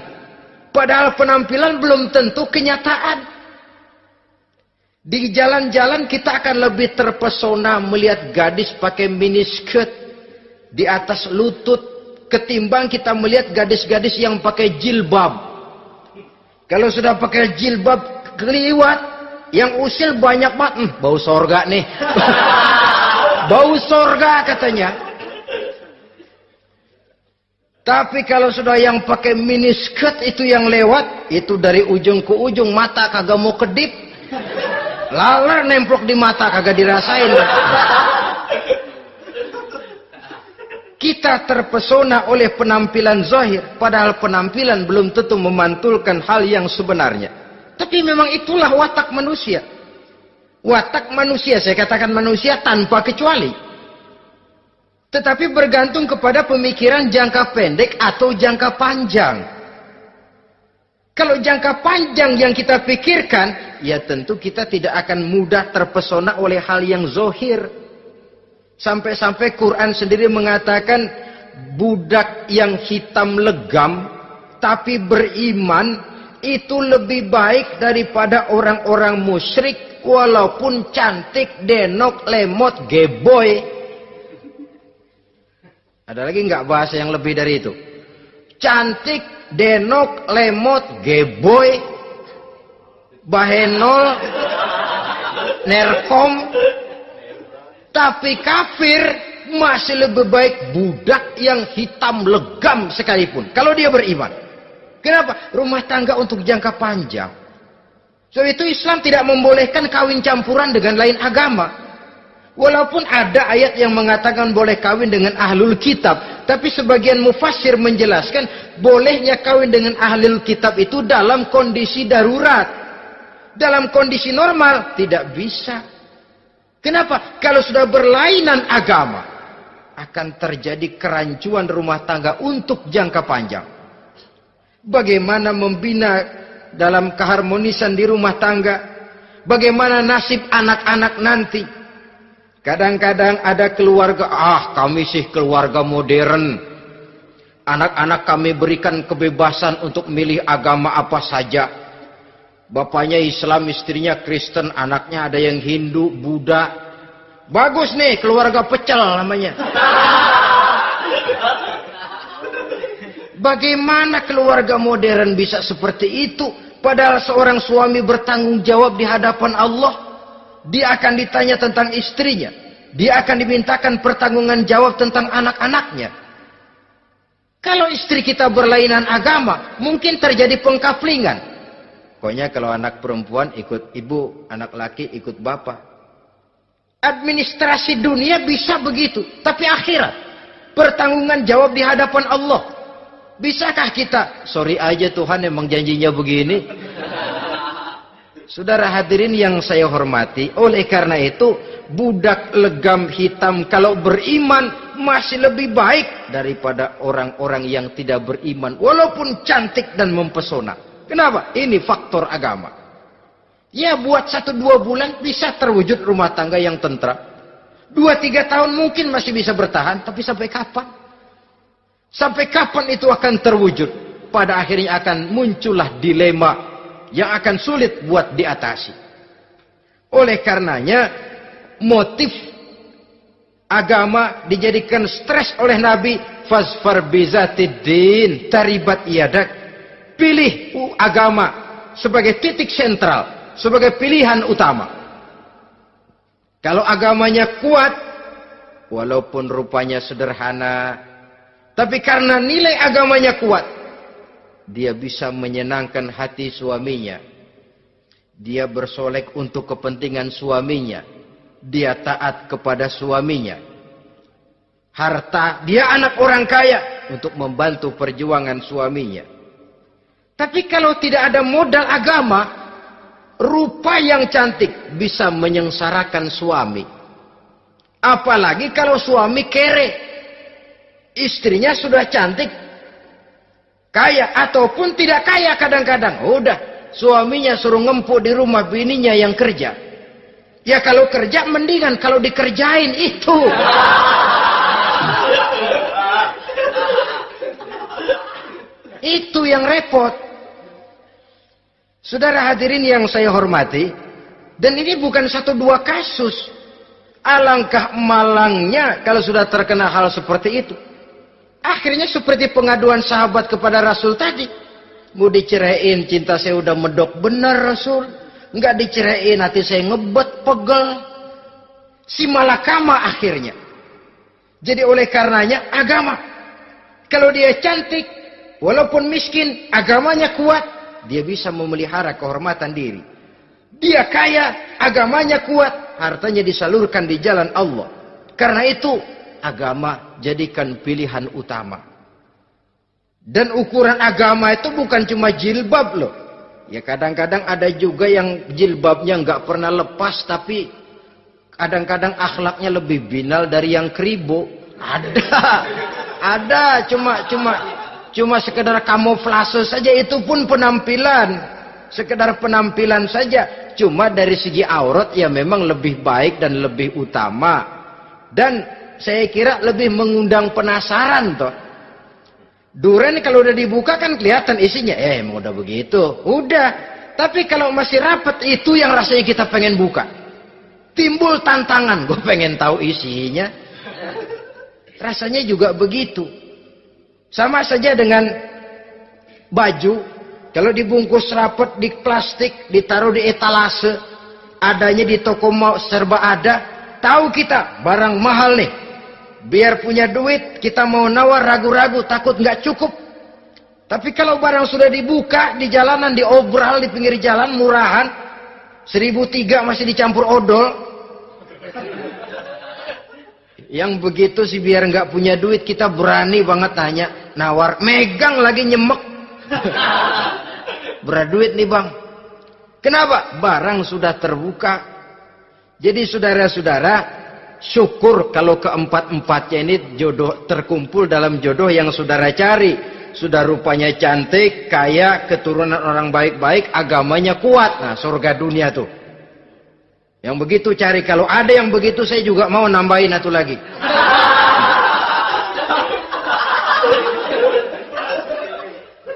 Padahal penampilan belum tentu kenyataan. Di jalan-jalan kita akan lebih terpesona melihat gadis pakai miniskirt di atas lutut ketimbang kita melihat gadis-gadis yang pakai jilbab. Kalau sudah pakai jilbab keliwat, yang usil banyak banget, bau sorga nih. Bau sorga katanya. Tapi kalau sudah yang pakai miniskirt itu yang lewat, itu dari ujung ke ujung mata kagak mau kedip. Laler nemplok di mata kagak dirasain. Kita terpesona oleh penampilan zahir, padahal penampilan belum tentu memantulkan hal yang sebenarnya. Tapi memang itulah watak manusia. Watak manusia, saya katakan manusia tanpa kecuali. Tetapi bergantung kepada pemikiran jangka pendek atau jangka panjang. Kalau jangka panjang yang kita pikirkan, ya tentu kita tidak akan mudah terpesona oleh hal yang zohir. Sampai-sampai Quran sendiri mengatakan, budak yang hitam legam, tapi beriman, itu lebih baik daripada orang-orang musyrik, walaupun cantik, denok, lemot, geboy. Ada lagi nggak bahasa yang lebih dari itu? Cantik, denok, lemot, geboy, bahenol, nerkom, tapi kafir masih lebih baik budak yang hitam legam sekalipun. Kalau dia beriman. Kenapa? Rumah tangga untuk jangka panjang. Sebab itu Islam tidak membolehkan kawin campuran dengan lain agama. Walaupun ada ayat yang mengatakan boleh kawin dengan ahlul kitab, tapi sebagian mufassir menjelaskan bolehnya kawin dengan ahlul kitab itu dalam kondisi darurat. Dalam kondisi normal tidak bisa. Kenapa? Kalau sudah berlainan agama, akan terjadi kerancuan rumah tangga untuk jangka panjang. Bagaimana membina dalam keharmonisan di rumah tangga? Bagaimana nasib anak-anak nanti? Kadang-kadang ada keluarga, kami sih keluarga modern. Anak-anak kami berikan kebebasan untuk milih agama apa saja. Bapaknya Islam, istrinya Kristen, anaknya ada yang Hindu, Buddha. Bagus nih, keluarga pecel namanya. Bagaimana keluarga modern bisa seperti itu? Padahal seorang suami bertanggung jawab di hadapan Allah. Dia akan ditanya tentang istrinya. Dia akan dimintakan pertanggungan jawab tentang anak-anaknya. Kalau istri kita berlainan agama, mungkin terjadi pengkaplingan. Pokoknya kalau anak perempuan ikut ibu, anak laki ikut bapak. Administrasi dunia bisa begitu. Tapi akhirat, pertanggungan jawab di hadapan Allah. Bisakah kita? Sorry aja Tuhan emang janjinya begini. Saudara hadirin yang saya hormati, oleh karena itu budak legam hitam kalau beriman masih lebih baik daripada orang-orang yang tidak beriman walaupun cantik dan mempesona. Kenapa? Ini faktor agama. Ya buat 1-2 bulan bisa terwujud rumah tangga yang tentram. 2-3 tahun mungkin masih bisa bertahan, tapi sampai kapan? Sampai kapan itu akan terwujud? Pada akhirnya akan muncullah dilema yang akan sulit buat diatasi. Oleh karenanya, motif agama dijadikan stres oleh Nabi. Fasfar bizatiddin taribat yadak. Pilih agama sebagai titik sentral, sebagai pilihan utama. Kalau agamanya kuat, walaupun rupanya sederhana, tapi karena nilai agamanya kuat, dia bisa menyenangkan hati suaminya. Dia bersolek untuk kepentingan suaminya. Dia taat kepada suaminya. Harta, dia anak orang kaya untuk membantu perjuangan suaminya. Tapi kalau tidak ada modal agama, rupa yang cantik bisa menyengsarakan suami. Apalagi kalau suami kere. Istrinya sudah cantik, kaya ataupun tidak kaya kadang-kadang. Udah, suaminya suruh ngempuk di rumah, bininya yang kerja. Ya kalau kerja mendingan kalau dikerjain itu. Itu yang repot. Saudara hadirin yang saya hormati, dan ini bukan satu dua kasus. Alangkah malangnya kalau sudah terkena hal seperti itu. Akhirnya seperti pengaduan sahabat kepada Rasul tadi. Mau diceraiin, cinta saya udah medok benar Rasul. Enggak diceraiin, hati saya ngebet, pegel. Si malakama akhirnya. Jadi oleh karenanya agama. Kalau dia cantik, walaupun miskin, agamanya kuat, dia bisa memelihara kehormatan diri. Dia kaya, agamanya kuat, hartanya disalurkan di jalan Allah. Karena itu, agama jadikan pilihan utama. Dan ukuran agama itu bukan cuma jilbab loh. Ya kadang-kadang ada juga yang jilbabnya nggak pernah lepas, tapi kadang-kadang akhlaknya lebih binal dari yang kribo. Ada, cuma sekedar kamuflase saja, itu pun penampilan, sekedar penampilan saja. Cuma dari segi aurat ya memang lebih baik dan lebih utama, dan saya kira lebih mengundang penasaran toh. Duren kalau udah dibuka kan kelihatan isinya, emang udah begitu, udah. Tapi kalau masih rapat, itu yang rasanya kita pengen buka. Timbul tantangan, gue pengen tahu isinya. Rasanya juga begitu. Sama saja dengan baju, kalau dibungkus rapat di plastik, ditaruh di etalase, adanya di toko mau serba ada, tahu kita barang mahal nih. Biar punya duit, kita mau nawar ragu-ragu, takut nggak cukup. Tapi kalau barang sudah dibuka, di jalanan, diobral, di pinggir jalan, murahan, 1.003 masih dicampur odol. Yang begitu sih biar nggak punya duit, kita berani banget tanya, nawar, megang lagi nyemek. Berduit nih bang. Kenapa? Barang sudah terbuka. Jadi saudara-saudara, syukur kalau keempat-empatnya ini jodoh terkumpul dalam jodoh yang saudara cari. Sudah rupanya cantik, kaya, keturunan orang baik-baik, agamanya kuat. Nah, surga dunia tuh. Yang begitu cari. Kalau ada yang begitu, saya juga mau nambahin satu lagi.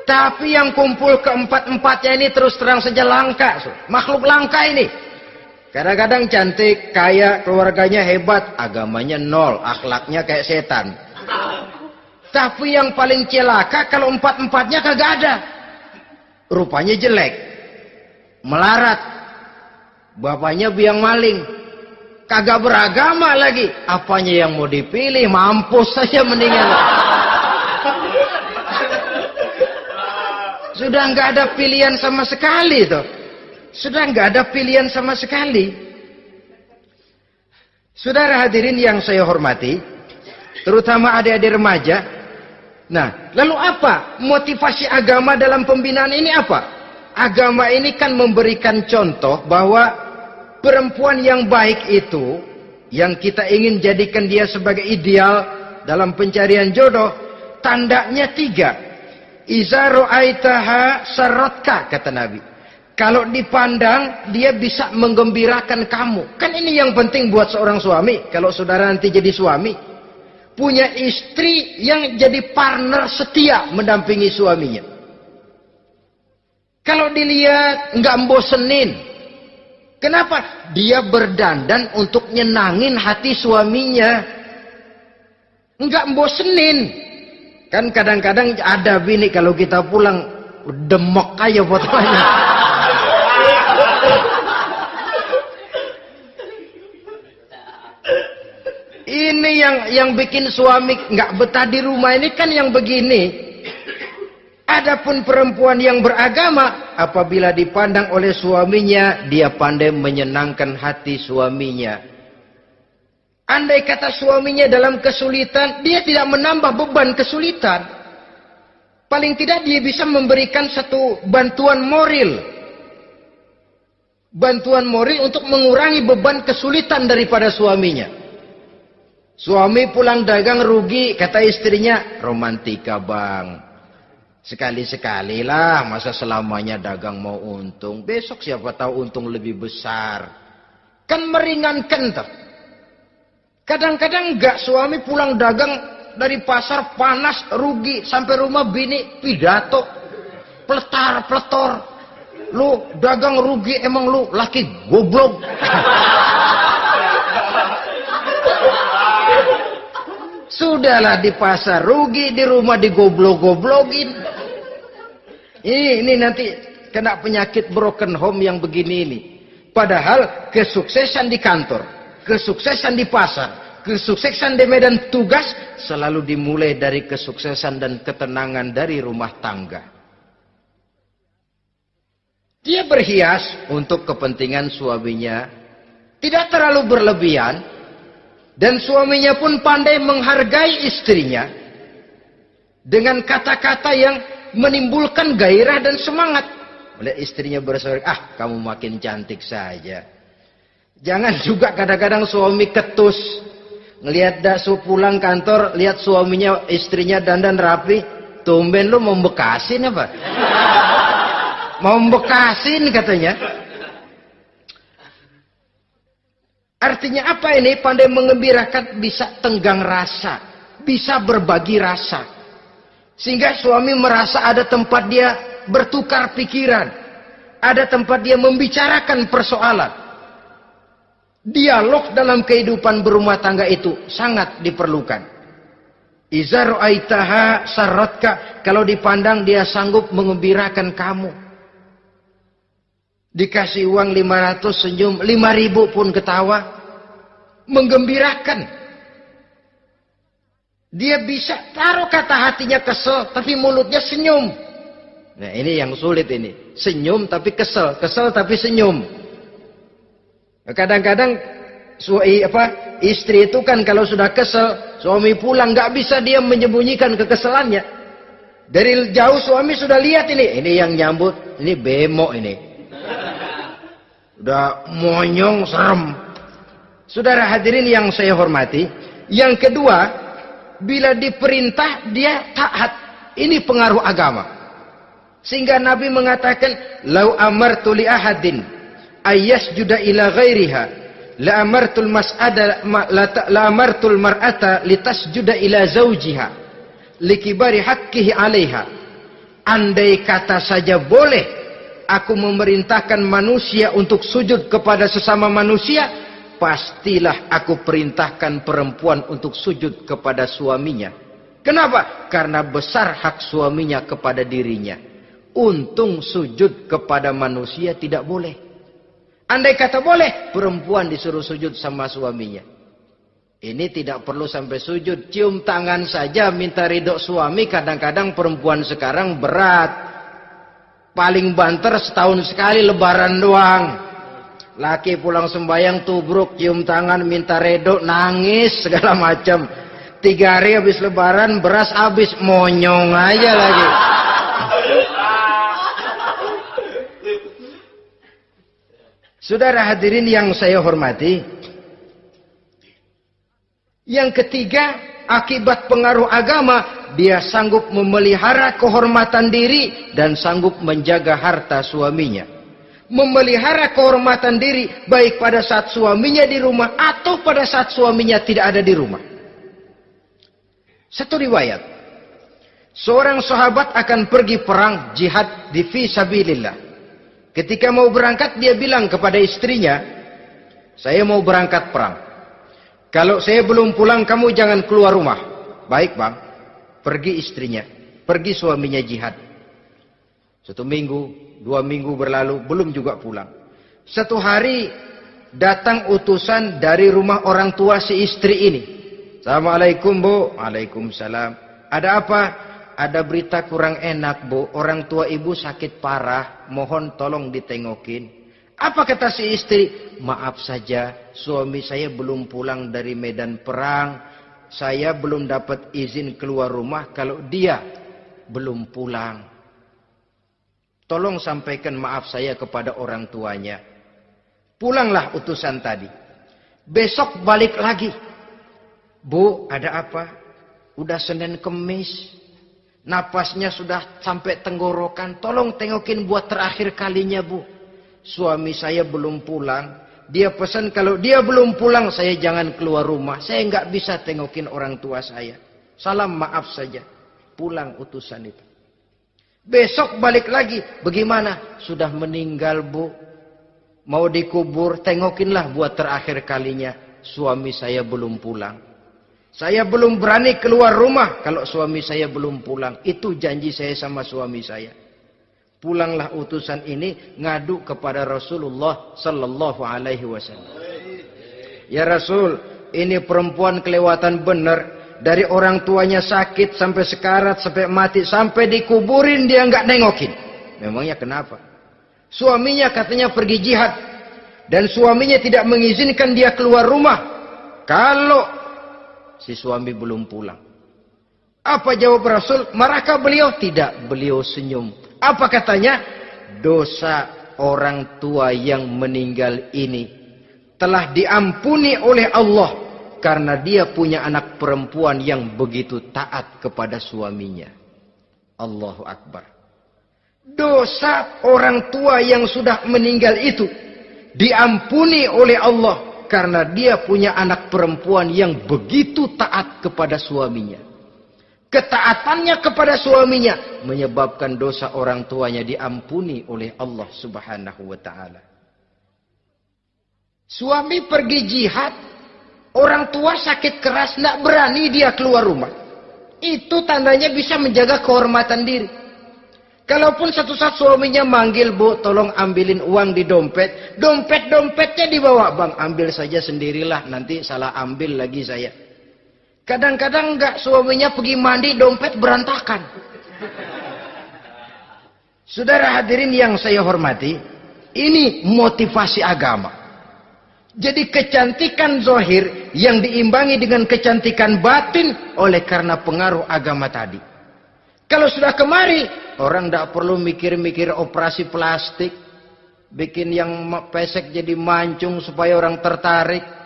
Tapi yang kumpul keempat-empatnya ini terus terang saja langka. Makhluk langka ini. Kadang-kadang cantik, kaya, keluarganya hebat, agamanya nol, akhlaknya kayak setan. Tapi yang paling celaka kalau empat-empatnya kagak ada. Rupanya jelek, melarat, bapaknya biang maling, kagak beragama lagi. Apanya yang mau dipilih? Mampus saja mendingan. Sudah nggak ada pilihan sama sekali tuh. Sudah nggak ada pilihan sama sekali. Saudara hadirin yang saya hormati, terutama adik-adik remaja. Nah, lalu apa motivasi agama dalam pembinaan ini apa? Agama ini kan memberikan contoh bahwa perempuan yang baik itu, yang kita ingin jadikan dia sebagai ideal dalam pencarian jodoh, tandanya 3. Iza ra'aitaha sarratka, kata Nabi. Kalau dipandang, dia bisa menggembirakan kamu. Kan ini yang penting buat seorang suami. Kalau saudara nanti jadi suami, punya istri yang jadi partner setia mendampingi suaminya. Kalau dilihat nggak bosenin, Kenapa? Dia berdandan untuk nyenangin hati suaminya. Enggak bosenin. Kan kadang-kadang ada bini kalau kita pulang demok aja fotonya. Ini yang bikin suami enggak betah di rumah ini kan yang begini. Adapun perempuan yang beragama, apabila dipandang oleh suaminya, dia pandai menyenangkan hati suaminya. Andai kata suaminya dalam kesulitan, dia tidak menambah beban kesulitan. Paling tidak dia bisa memberikan satu bantuan moral. Bantuan moral untuk mengurangi beban kesulitan daripada suaminya. Suami pulang dagang rugi, kata istrinya, romantika bang. Sekali-sekali lah, masa selamanya dagang mau untung. Besok siapa tahu untung lebih besar. Kan meringankan tuh. Kadang-kadang enggak, suami pulang dagang dari pasar panas, rugi. Sampai rumah bini pidato. Pletar-pletor. Lu dagang rugi, emang lu laki goblok. Sudahlah di pasar rugi, di rumah digoblok-goblokin. Ini nanti kena penyakit broken home yang begini ini. Padahal kesuksesan di kantor, kesuksesan di pasar, kesuksesan di medan tugas selalu dimulai dari kesuksesan dan ketenangan dari rumah tangga. Dia berhias untuk kepentingan suaminya, tidak terlalu berlebihan, dan suaminya pun pandai menghargai istrinya dengan kata-kata yang menimbulkan gairah dan semangat. Oleh istrinya bersorak, kamu makin cantik saja. Jangan juga kadang-kadang suami ketus. Ngelihat daksu pulang kantor, lihat suaminya, istrinya dandan rapi. Tumben lu mau bekasin apa? Mau bekasin katanya. Artinya apa ini? Pandai mengembirakan, bisa tenggang rasa. Bisa berbagi rasa. Sehingga suami merasa ada tempat dia bertukar pikiran. Ada tempat dia membicarakan persoalan. Dialog dalam kehidupan berumah tangga itu sangat diperlukan. Iza ra'aitaha sarratka. Kalau dipandang dia sanggup mengembirakan kamu. Dikasih uang 500 senyum, 5.000 pun ketawa. Menggembirakan. Dia bisa taruh kata hatinya kesel, tapi mulutnya senyum. Nah ini yang sulit ini. Senyum tapi kesel, kesel tapi senyum. Kadang-kadang istri itu kan kalau sudah kesel, suami pulang nggak bisa dia menyembunyikan kekesalannya. Dari jauh suami sudah lihat ini yang nyambut, ini bemo ini. Udah monyong, serem. Saudara hadirin yang saya hormati, yang kedua, bila diperintah dia taat. Ini pengaruh agama. Sehingga Nabi mengatakan, "Lau amartu li ahadin ayyasjuda ila ghairiha, la amartul mar'ata litasjuda ila zawjiha likibari haqqihi 'alaiha." Andai kata saja boleh aku memerintahkan manusia untuk sujud kepada sesama manusia, pastilah aku perintahkan perempuan untuk sujud kepada suaminya. Kenapa? Karena besar hak suaminya kepada dirinya. Untung sujud kepada manusia tidak boleh. Andai kata boleh, perempuan disuruh sujud sama suaminya. Ini tidak perlu sampai sujud. Cium tangan saja minta ridho suami. Kadang-kadang perempuan sekarang berat. Paling banter setahun sekali lebaran doang. Laki pulang sembahyang tubruk, cium tangan, minta redo, nangis, segala macam. 3 hari habis lebaran, beras habis, monyong aja lagi. Saudara hadirin yang saya hormati, yang ketiga, akibat pengaruh agama, dia sanggup memelihara kehormatan diri dan sanggup menjaga harta suaminya. Memelihara kehormatan diri baik pada saat suaminya di rumah atau pada saat suaminya tidak ada di rumah. Satu riwayat, seorang sahabat akan pergi perang jihad di fi sabilillah. Ketika mau berangkat dia bilang kepada istrinya, saya mau berangkat perang. Kalau saya belum pulang kamu jangan keluar rumah. Baik bang. Pergi istrinya. Pergi suaminya jihad. 1 minggu, 2 minggu berlalu belum juga pulang. 1 hari datang utusan dari rumah orang tua si istri ini. Assalamualaikum bu. Waalaikumsalam. Ada apa? Ada berita kurang enak bu. Orang tua ibu sakit parah. Mohon tolong ditengokin. Apa kata si istri? Maaf saja, suami saya belum pulang dari medan perang. Saya belum dapat izin keluar rumah kalau dia belum pulang. Tolong sampaikan maaf saya kepada orang tuanya. Pulanglah utusan tadi. Besok balik lagi. Bu, ada apa? Udah Senin Kemis. Napasnya sudah sampai tenggorokan. Tolong tengokin buat terakhir kalinya bu. Suami saya belum pulang. Dia pesan kalau dia belum pulang saya jangan keluar rumah. Saya nggak bisa tengokin orang tua saya. Salam maaf saja. Pulang utusan itu. Besok balik lagi. Bagaimana? Sudah meninggal bu. Mau dikubur. Tengokinlah buat terakhir kalinya. Suami saya belum pulang. Saya belum berani keluar rumah kalau suami saya belum pulang. Itu janji saya sama suami saya. Pulanglah utusan ini ngadu kepada Rasulullah sallallahu alaihi wasallam. Ya Rasul, ini perempuan kelewatan benar. Dari orang tuanya sakit sampai sekarat, sampai mati, sampai dikuburin dia nggak nengokin. Memangnya kenapa? Suaminya katanya pergi jihad. Dan suaminya tidak mengizinkan dia keluar rumah. Kalau si suami belum pulang. Apa jawab Rasul? Marahkah beliau? Tidak, beliau senyum. Apa katanya? Dosa orang tua yang meninggal ini telah diampuni oleh Allah karena dia punya anak perempuan yang begitu taat kepada suaminya. Allahu Akbar. Dosa orang tua yang sudah meninggal itu diampuni oleh Allah karena dia punya anak perempuan yang begitu taat kepada suaminya. Ketaatannya kepada suaminya menyebabkan dosa orang tuanya diampuni oleh Allah Subhanahu wa taala. Suami pergi jihad, orang tua sakit keras, tidak berani dia keluar rumah. Itu tandanya bisa menjaga kehormatan diri. Kalaupun satu saat suaminya manggil, bu, tolong ambilin uang di dompet. Dompetnya dibawa, bang, ambil saja sendirilah, nanti salah ambil lagi saya. Kadang-kadang enggak, suaminya pergi mandi, dompet berantakan. Saudara hadirin yang saya hormati, ini motivasi agama. Jadi kecantikan zahir yang diimbangi dengan kecantikan batin oleh karena pengaruh agama tadi. Kalau sudah kemari, orang tidak perlu mikir-mikir operasi plastik, bikin yang pesek jadi mancung supaya orang tertarik.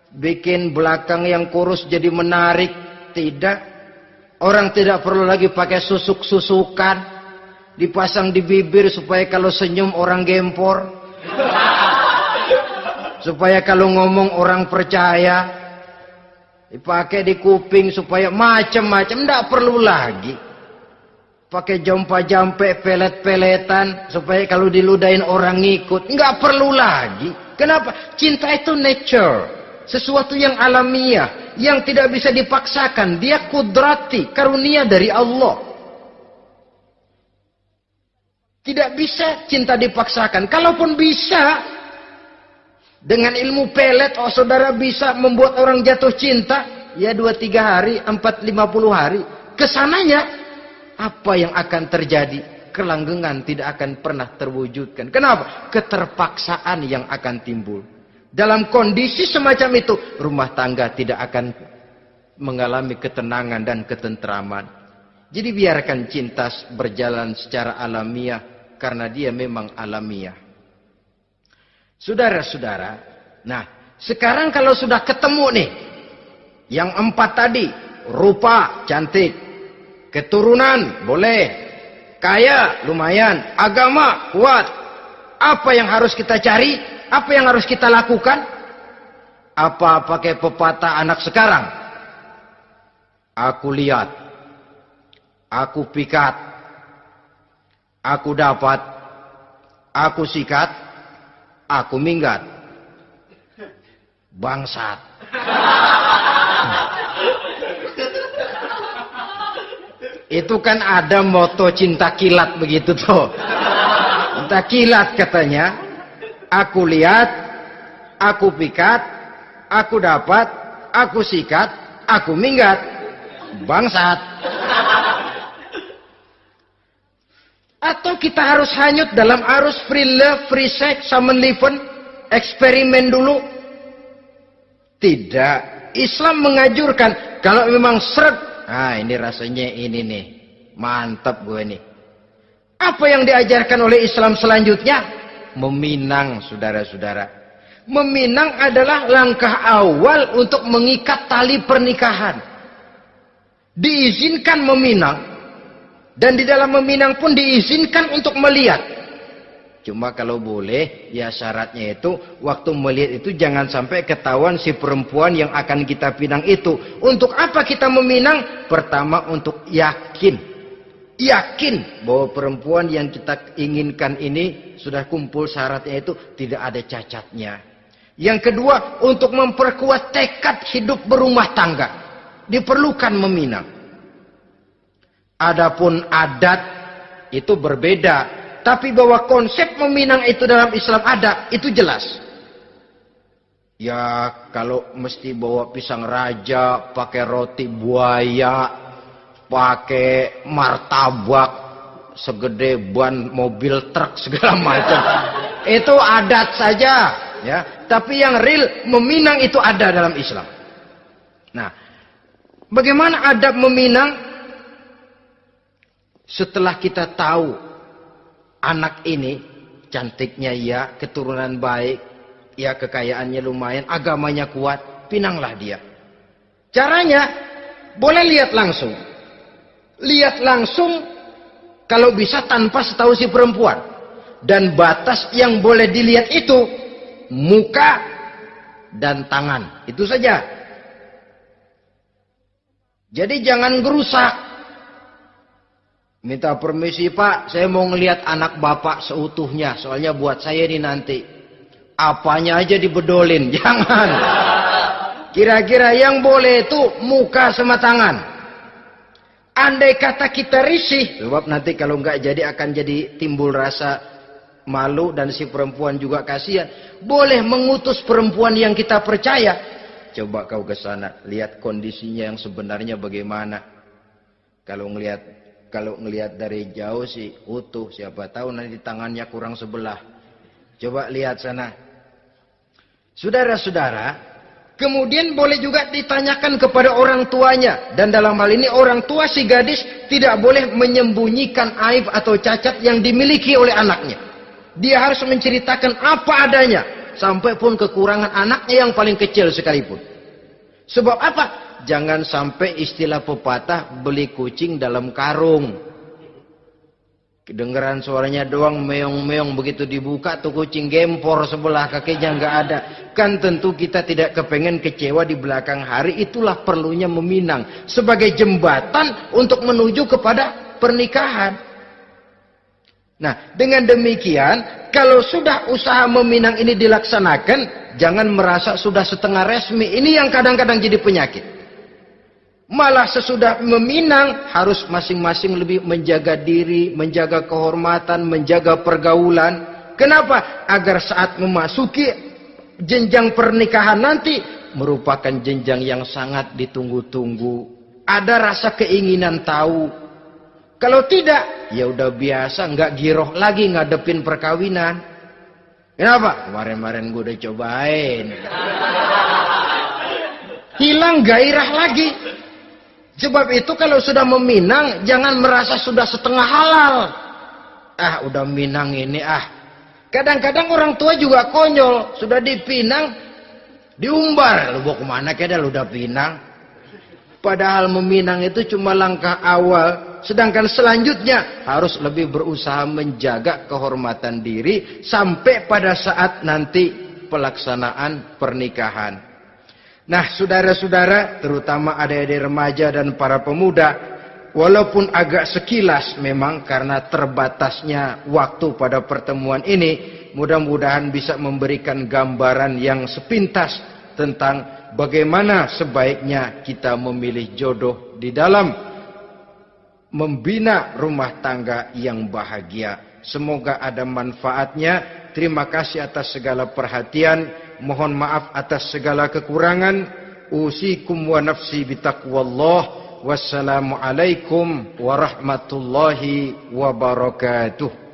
Bikin belakang yang kurus jadi menarik. Tidak. Orang tidak perlu lagi pakai susuk-susukan. Dipasang di bibir supaya kalau senyum orang gempor. Supaya kalau ngomong orang percaya. Dipakai di kuping supaya macam-macam. Tidak perlu lagi. Pakai jompa-jampe, pelet-peletan. Supaya kalau diludahin orang ngikut. Nggak perlu lagi. Kenapa? Cinta itu nature. Sesuatu yang alamiah, yang tidak bisa dipaksakan. Dia kudrati, karunia dari Allah. Tidak bisa cinta dipaksakan. Kalaupun bisa, dengan ilmu pelet, oh saudara bisa membuat orang jatuh cinta. Ya 2-3 hari, 4-50 hari. Kesananya, apa yang akan terjadi? Kelanggengan tidak akan pernah terwujudkan. Kenapa? Keterpaksaan yang akan timbul. Dalam kondisi semacam itu, rumah tangga tidak akan mengalami ketenangan dan ketentraman. Jadi biarkan cinta berjalan secara alamiah, karena dia memang alamiah. Saudara-saudara, nah sekarang kalau sudah ketemu nih, yang 4 tadi, rupa cantik, keturunan boleh, kaya lumayan, agama kuat. Apa yang harus kita cari? Apa yang harus kita lakukan? Apa pakai pepatah anak sekarang? Aku lihat, aku pikat, aku dapat, aku sikat, aku minggat. Bangsat. Itu kan ada moto cinta kilat begitu tuh. Cinta kilat katanya. Aku lihat, aku pikat, aku dapat, aku sikat, aku minggat. Bangsat. Atau kita harus hanyut dalam arus free love, free sex, Samenleving, eksperimen dulu? Tidak. Islam menganjurkan kalau memang seret, ini rasanya ini nih, mantap gue nih. Apa yang diajarkan oleh Islam selanjutnya? Meminang, saudara-saudara. Meminang adalah langkah awal untuk mengikat tali pernikahan. Diizinkan meminang. Dan di dalam meminang pun diizinkan untuk melihat. Cuma kalau boleh, ya syaratnya itu, waktu melihat itu jangan sampai ketahuan si perempuan yang akan kita pinang itu. Untuk apa kita meminang? Pertama, untuk yakin. Yakin bahwa perempuan yang kita inginkan ini sudah kumpul syaratnya itu, tidak ada cacatnya. Yang kedua, untuk memperkuat tekad hidup berumah tangga. Diperlukan meminang. Adapun adat itu berbeda. Tapi bahwa konsep meminang itu dalam Islam ada, itu jelas. Ya kalau mesti bawa pisang raja, pakai roti buaya, pakai martabak segede ban mobil truk segala macam. Itu adat saja, ya. Tapi yang real meminang itu ada dalam Islam. Nah, bagaimana adab meminang? Setelah kita tahu anak ini cantiknya ya, keturunan baik, ya kekayaannya lumayan, agamanya kuat, pinanglah dia. Caranya boleh lihat langsung. Lihat langsung kalau bisa tanpa setahu si perempuan. Dan batas yang boleh dilihat itu muka dan tangan. Itu saja. Jadi jangan gerusak. Minta permisi Pak, saya mau ngelihat anak bapak seutuhnya. Soalnya buat saya ini nanti. Apanya aja dibedolin, jangan. Kira-kira yang boleh itu muka sama tangan. Andai kata kita risih, sebab nanti kalau nggak jadi akan jadi timbul rasa malu dan si perempuan juga kasihan. Boleh mengutus perempuan yang kita percaya. Coba kau ke sana, lihat kondisinya yang sebenarnya bagaimana. Kalau ngelihat dari jauh sih utuh, siapa tahu nanti tangannya kurang sebelah. Coba lihat sana. Saudara-saudara, kemudian boleh juga ditanyakan kepada orang tuanya. Dan dalam hal ini orang tua si gadis tidak boleh menyembunyikan aib atau cacat yang dimiliki oleh anaknya. Dia harus menceritakan apa adanya. Sampai pun kekurangan anaknya yang paling kecil sekalipun. Sebab apa? Jangan sampai istilah pepatah beli kucing dalam karung. Kedengeran suaranya doang meong-meong, begitu dibuka tuh kucing gempor sebelah kakinya nggak ada. Kan tentu kita tidak kepengen kecewa di belakang hari. Itulah perlunya meminang sebagai jembatan untuk menuju kepada pernikahan. Nah, dengan demikian kalau sudah usaha meminang ini dilaksanakan, jangan merasa sudah setengah resmi. Ini yang kadang-kadang jadi penyakit. Malah sesudah meminang harus masing-masing lebih menjaga diri, menjaga kehormatan, menjaga pergaulan. Kenapa? Agar saat memasuki jenjang pernikahan nanti merupakan jenjang yang sangat ditunggu-tunggu. Ada rasa keinginan tahu. Kalau tidak, ya udah biasa, nggak giroh lagi ngadepin perkawinan. Kenapa? Kemarin-kemarin gue udah cobain. Hilang gairah lagi. Sebab itu kalau sudah meminang, jangan merasa sudah setengah halal. Udah minang ini Kadang-kadang orang tua juga konyol. Sudah dipinang, diumbar. Lu mau kemana keda lu udah pinang? Padahal meminang itu cuma langkah awal. Sedangkan selanjutnya harus lebih berusaha menjaga kehormatan diri. Sampai pada saat nanti pelaksanaan pernikahan. Nah, saudara-saudara, terutama adik-adik remaja dan para pemuda, walaupun agak sekilas memang karena terbatasnya waktu pada pertemuan ini, mudah-mudahan bisa memberikan gambaran yang sepintas tentang bagaimana sebaiknya kita memilih jodoh di dalam membina rumah tangga yang bahagia. Semoga ada manfaatnya. Terima kasih atas segala perhatian. Mohon maaf atas segala kekurangan. Usikum wa nafsi bitaqwallah. Wassalamualaikum warahmatullahi wabarakatuh.